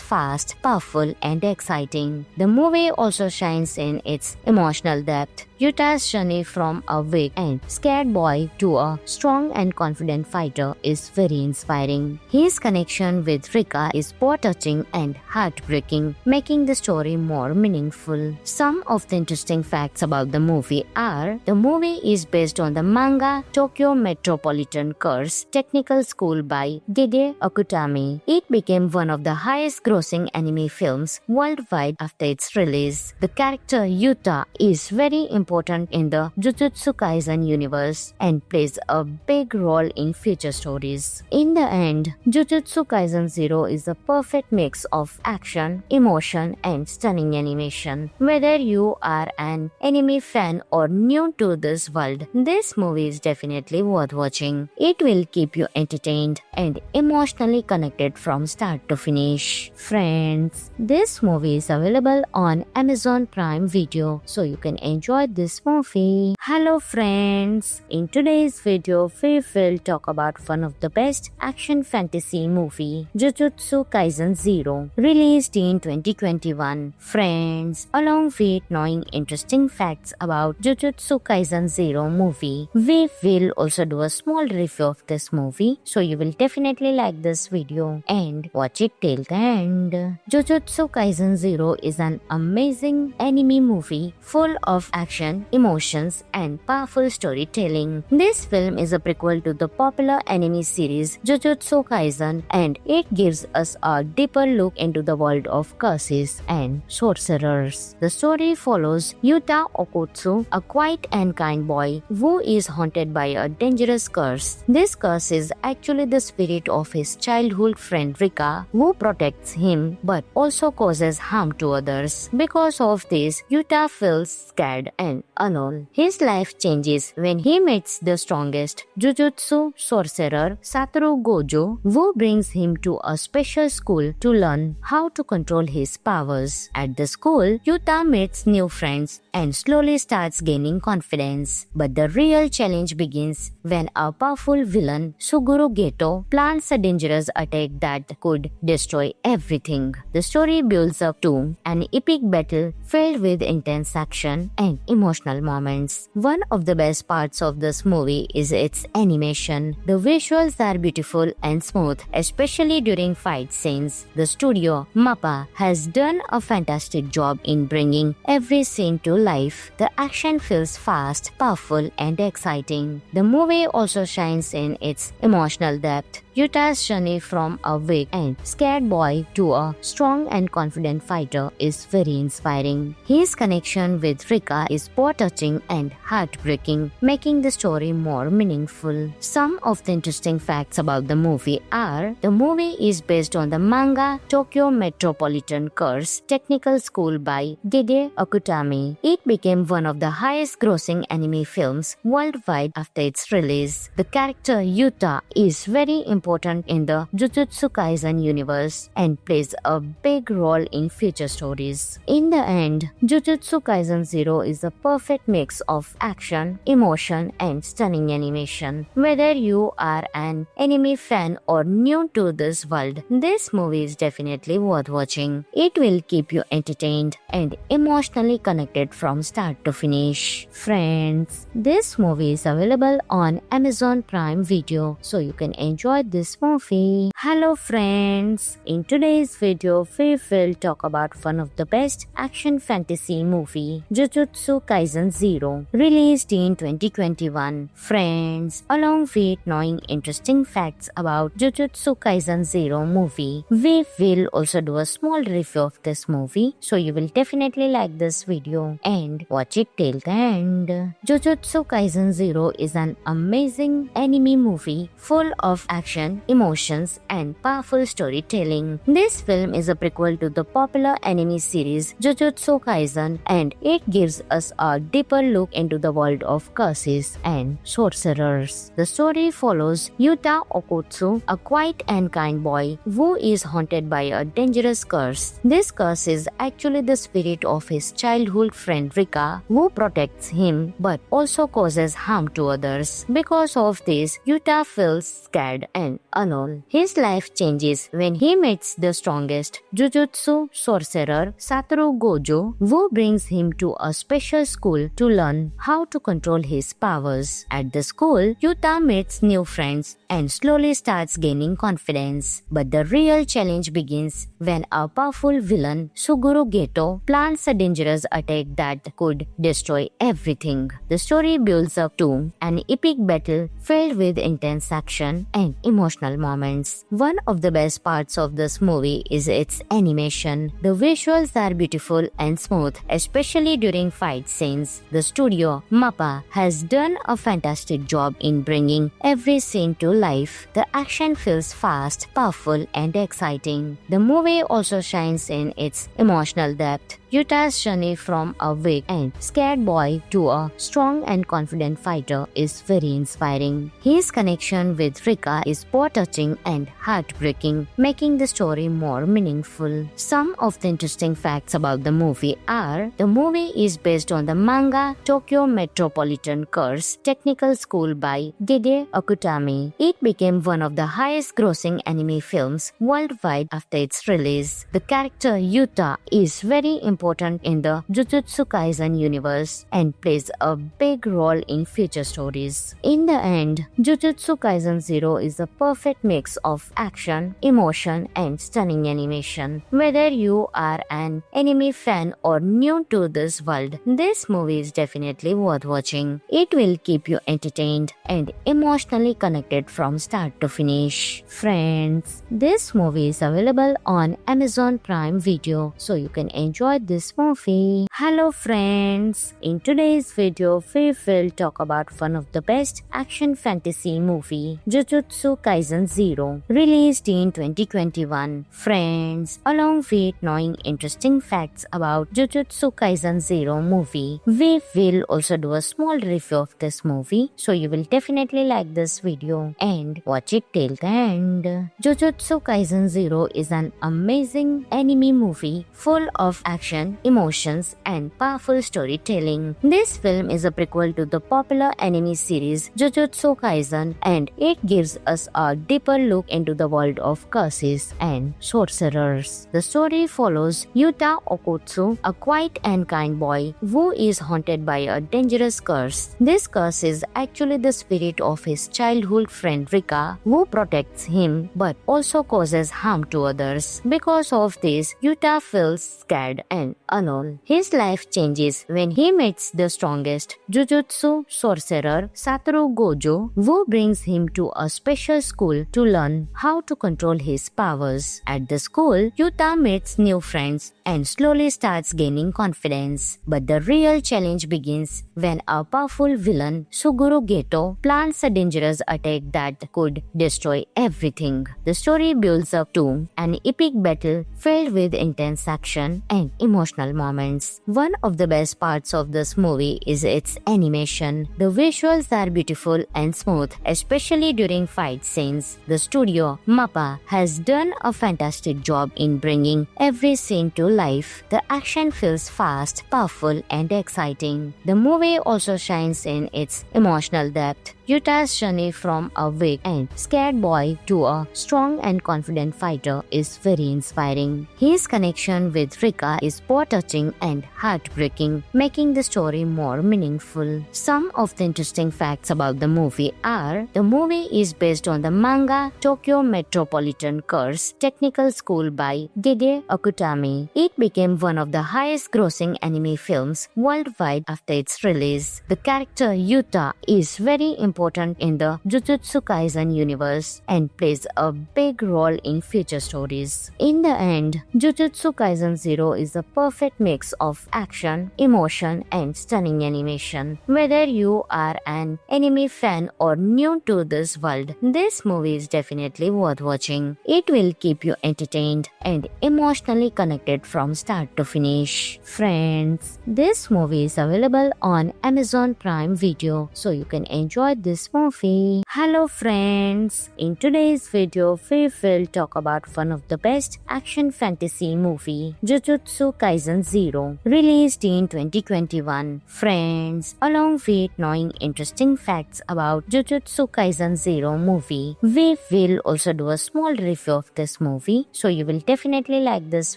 fast, powerful, and exciting. The movie also shines in its emotional depth. Yuta's journey from a weak and scared boy to a strong and confident fighter is very inspiring. His connection with Rika is both touching and heartbreaking, making the story more meaningful. Some of the interesting facts about the movie are: the movie is based on the manga Tokyo Metropolitan Curse Technical School by Gege Akutami. It became one of the highest grossing anime films worldwide after its release. The character Yuta is very important in the Jujutsu Kaisen universe and plays a big role in future stories. In the end, Jujutsu Kaisen 0 is a perfect mix of action, emotion, and stunning animation. Whether you are an anime fan or new to this world, this movie is definitely worth watching. It will keep you entertained and emotionally connected from start to finish. Friends, this movie is available on Amazon Prime Video, so you can enjoy this movie. Hello friends, in today's video we will talk about one of the best action fantasy movie, Jujutsu Kaisen 0, released in 2021. Friends, along with knowing interesting facts about Jujutsu Kaisen 0 movie, we will also do a small review of this movie, so you will definitely like this video and watch it till the end. Jujutsu Kaisen 0 is an amazing anime movie full of action, emotions, and powerful storytelling. This film is a prequel to the popular anime series Jujutsu Kaisen, and it gives us a deeper look into the world of curses and sorcerers. The story follows Yuta Okotsu, a quiet and kind boy who is haunted by a dangerous curse. This curse is actually the spirit of his childhood friend Rika, who protects him but also causes harm to others. Because of this, Yuta feels scared and alone. His life changes when he meets the strongest Jujutsu sorcerer Satoru Gojo, who brings him to a special school to learn how to control his powers. At the school, Yuta meets new friends and slowly starts gaining confidence. But the real challenge begins when a powerful villain, Suguru Geto, plans a dangerous attack that could destroy everything. The story builds up to an epic battle filled with intense action and emotional moments. One of the best parts of this movie is its animation. The visuals are beautiful and smooth, especially during fight scenes. The studio, MAPPA, has done a fantastic job in bringing every scene to life. The action feels fast, powerful, and exciting. The movie also shines in its emotional depth. Yuta's journey from a weak and scared boy to a strong and confident fighter is very inspiring. His connection with Rika is both touching and heartbreaking, making the story more meaningful. Some of the interesting facts about the movie are: the movie is based on the manga Tokyo Metropolitan Curse Technical School by Gege Akutami. It became one of the highest grossing anime films worldwide after its release. The character Yuta is very important in the Jujutsu Kaisen universe and plays a big role in future stories. In the end, Jujutsu Kaisen 0 is a perfect mix of action, emotion, and stunning animation. Whether you are an anime fan or new to this world, this movie is definitely worth watching. It will keep you entertained and emotionally connected from start to finish. Friends, this movie is available on Amazon Prime Video, so you can enjoy this movie. Hello friends, in today's video we will talk about one of the best action fantasy movie, Jujutsu Kaisen 0, released in 2021. Friends, along with knowing interesting facts about Jujutsu Kaisen 0 movie, we will also do a small review of this movie, so you will definitely like this video and watch it till the end. Jujutsu Kaisen 0 is an amazing anime movie full of action, emotions, and powerful storytelling. This film is a prequel to the popular anime series Jujutsu Kaisen, and it gives us a deeper look into the world of curses and sorcerers. The story follows Yuta Okutsu, a quiet and kind boy who is haunted by a dangerous curse. This curse is actually the spirit of his childhood friend Rika, who protects him but also causes harm to others. Because of this, Yuta feels scared and alone. His life changes when he meets the strongest Jujutsu sorcerer Satoru Gojo, who brings him to a special school to learn how to control his powers. At the school, Yuta meets new friends and slowly starts gaining confidence. But the real challenge begins when a powerful villain, Suguru Geto, plans a dangerous attack that could destroy everything. The story builds up to an epic battle filled with intense action and emotional moments. One of the best parts of this movie is its animation. The visuals are beautiful and smooth, especially during fight scenes. The studio, MAPPA, has done a fantastic job in bringing every scene to life. The action feels fast, powerful, and exciting. The movie also shines in its emotional depth. Yuta's journey from a weak and scared boy to a strong and confident fighter is very inspiring. His connection with Rika is both touching and heartbreaking, making the story more meaningful. Some of the interesting facts about the movie are: the movie is based on the manga Tokyo Metropolitan Curse Technical School by Gege Akutami. It became one of the highest grossing anime films worldwide after its release. The character Yuta is very important in the Jujutsu Kaisen universe and plays a big role in future stories. In the end, Jujutsu Kaisen 0 is a perfect mix of action, emotion, and stunning animation. Whether you are an anime fan or new to this world, this movie is definitely worth watching. It will keep you entertained and emotionally connected from start to finish. Friends, this movie is available on Amazon Prime Video, so you can enjoy this movie. Hello friends, in today's video we will talk about one of the best action fantasy movie, Jujutsu Kaisen Zero, released in 2021. Friends, along with knowing interesting facts about Jujutsu Kaisen Zero movie, we will also do a small review of this movie, so you will definitely like this video and watch it till the end. Jujutsu Kaisen Zero is an amazing anime movie full of action, emotions, and powerful storytelling. This film is a prequel to the popular anime series Jujutsu Kaisen, and it gives us a deeper look into the world of curses and sorcerers. The story follows Yuta Okotsu, a quiet and kind boy who is haunted by a dangerous curse. This curse is actually the spirit of his childhood friend Rika, who protects him but also causes harm to others. Because of this, Yuta feels scared and alone. His life changes when he meets the strongest Jujutsu sorcerer Satoru Gojo, who brings him to a special school to learn how to control his powers. At the school, Yuta meets new friends and slowly starts gaining confidence. But the real challenge begins when a powerful villain, Suguru Geto, plans a dangerous attack that could destroy everything. The story builds up to an epic battle filled with intense action and emotional moments. One of the best parts of this movie is its animation. The visuals are beautiful and smooth, especially during fight scenes. The studio, MAPPA, has done a fantastic job in bringing every scene to life. The action feels fast, powerful, and exciting. The movie also shines in its emotional depth. Yuta's journey from a weak and scared boy to a strong and confident fighter is very inspiring. His connection with Rika is both touching and heartbreaking, making the story more meaningful. Some of the interesting facts about the movie are: the movie is based on the manga Tokyo Metropolitan Curse Technical School by Gege Akutami. It became one of the highest grossing anime films worldwide after its release. The character Yuta is very important in the Jujutsu Kaisen universe and plays a big role in future stories. In the end, Jujutsu Kaisen Zero is a perfect mix of action, emotion, and stunning animation. Whether you are an anime fan or new to this world, this movie is definitely worth watching. It will keep you entertained and emotionally connected from start to finish. Friends, this movie is available on Amazon Prime Video, so you can enjoy this movie. Hello friends, in today's video we will talk about one of the best action fantasy movie, Jujutsu Kaisen Zero, released in 2021. Friends, along with knowing interesting facts about Jujutsu Kaisen Zero movie, we will also do a small review of this movie, so you will definitely like this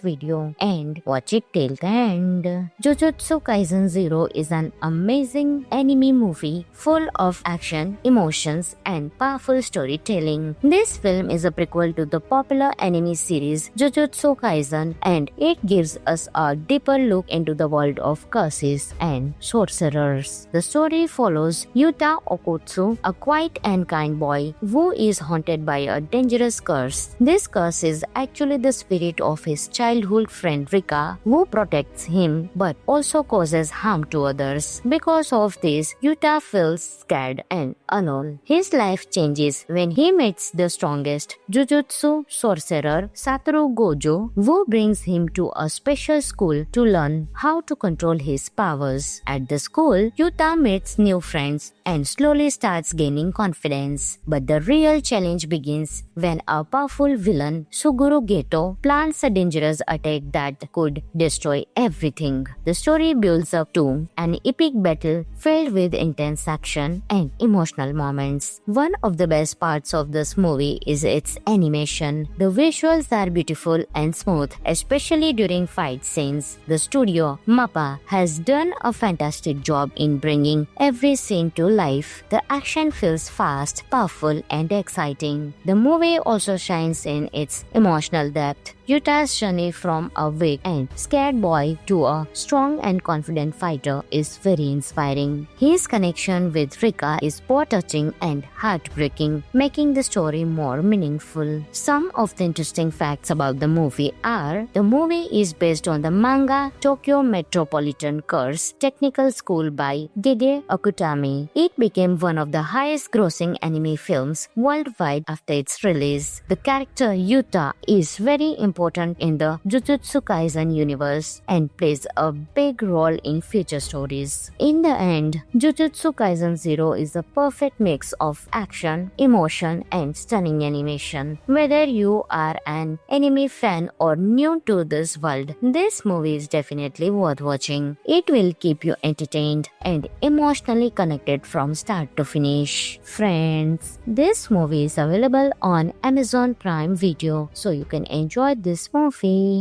video and watch it till the end. Jujutsu Kaisen Zero is an amazing anime movie full of action, emotions, and powerful storytelling. This film is a prequel to the popular anime series Jujutsu Kaisen, and it gives us a deeper look into the world of curses and sorcerers. The story follows Yuta Okotsu, a quiet and kind boy who is haunted by a dangerous curse. This curse is actually the spirit of his childhood friend Rika, who protects him but also causes harm to others. Because of this, Yuta feels scared and alone. His life changes when he meets the strongest Jujutsu sorcerer Satoru Gojo, who brings him to a special school to learn how to control his powers. At the school, Yuta meets new friends and slowly starts gaining confidence. But the real challenge begins when a powerful villain, Suguru Geto, plans a dangerous attack that could destroy everything. The story builds up to an epic battle filled with intense action and emotional moments. One of the best parts of this movie is its animation. The visuals are beautiful and smooth, especially during fight scenes. The studio, MAPPA, has done a fantastic job in bringing every scene to life. The action feels fast, powerful, and exciting. The movie also shines in its emotional depth. Yuta's journey from a weak and scared boy to a strong and confident fighter is very inspiring. His connection with Rika is both touching and heartbreaking, making the story more meaningful. Some of the interesting facts about the movie are: the movie is based on the manga Tokyo Metropolitan Curse Technical School by Dede Akutami. It became one of the highest grossing anime films worldwide after its release. The character Yuta is very important in the Jujutsu Kaisen universe and plays a big role in future stories. In the end, Jujutsu Kaisen Zero is a perfect mix of action, emotion, and stunning animation. Whether you are an anime fan or new to this world, this movie is definitely worth watching. It will keep you entertained and emotionally connected from start to finish. Friends, this movie is available on Amazon Prime Video, so you can enjoy this movie.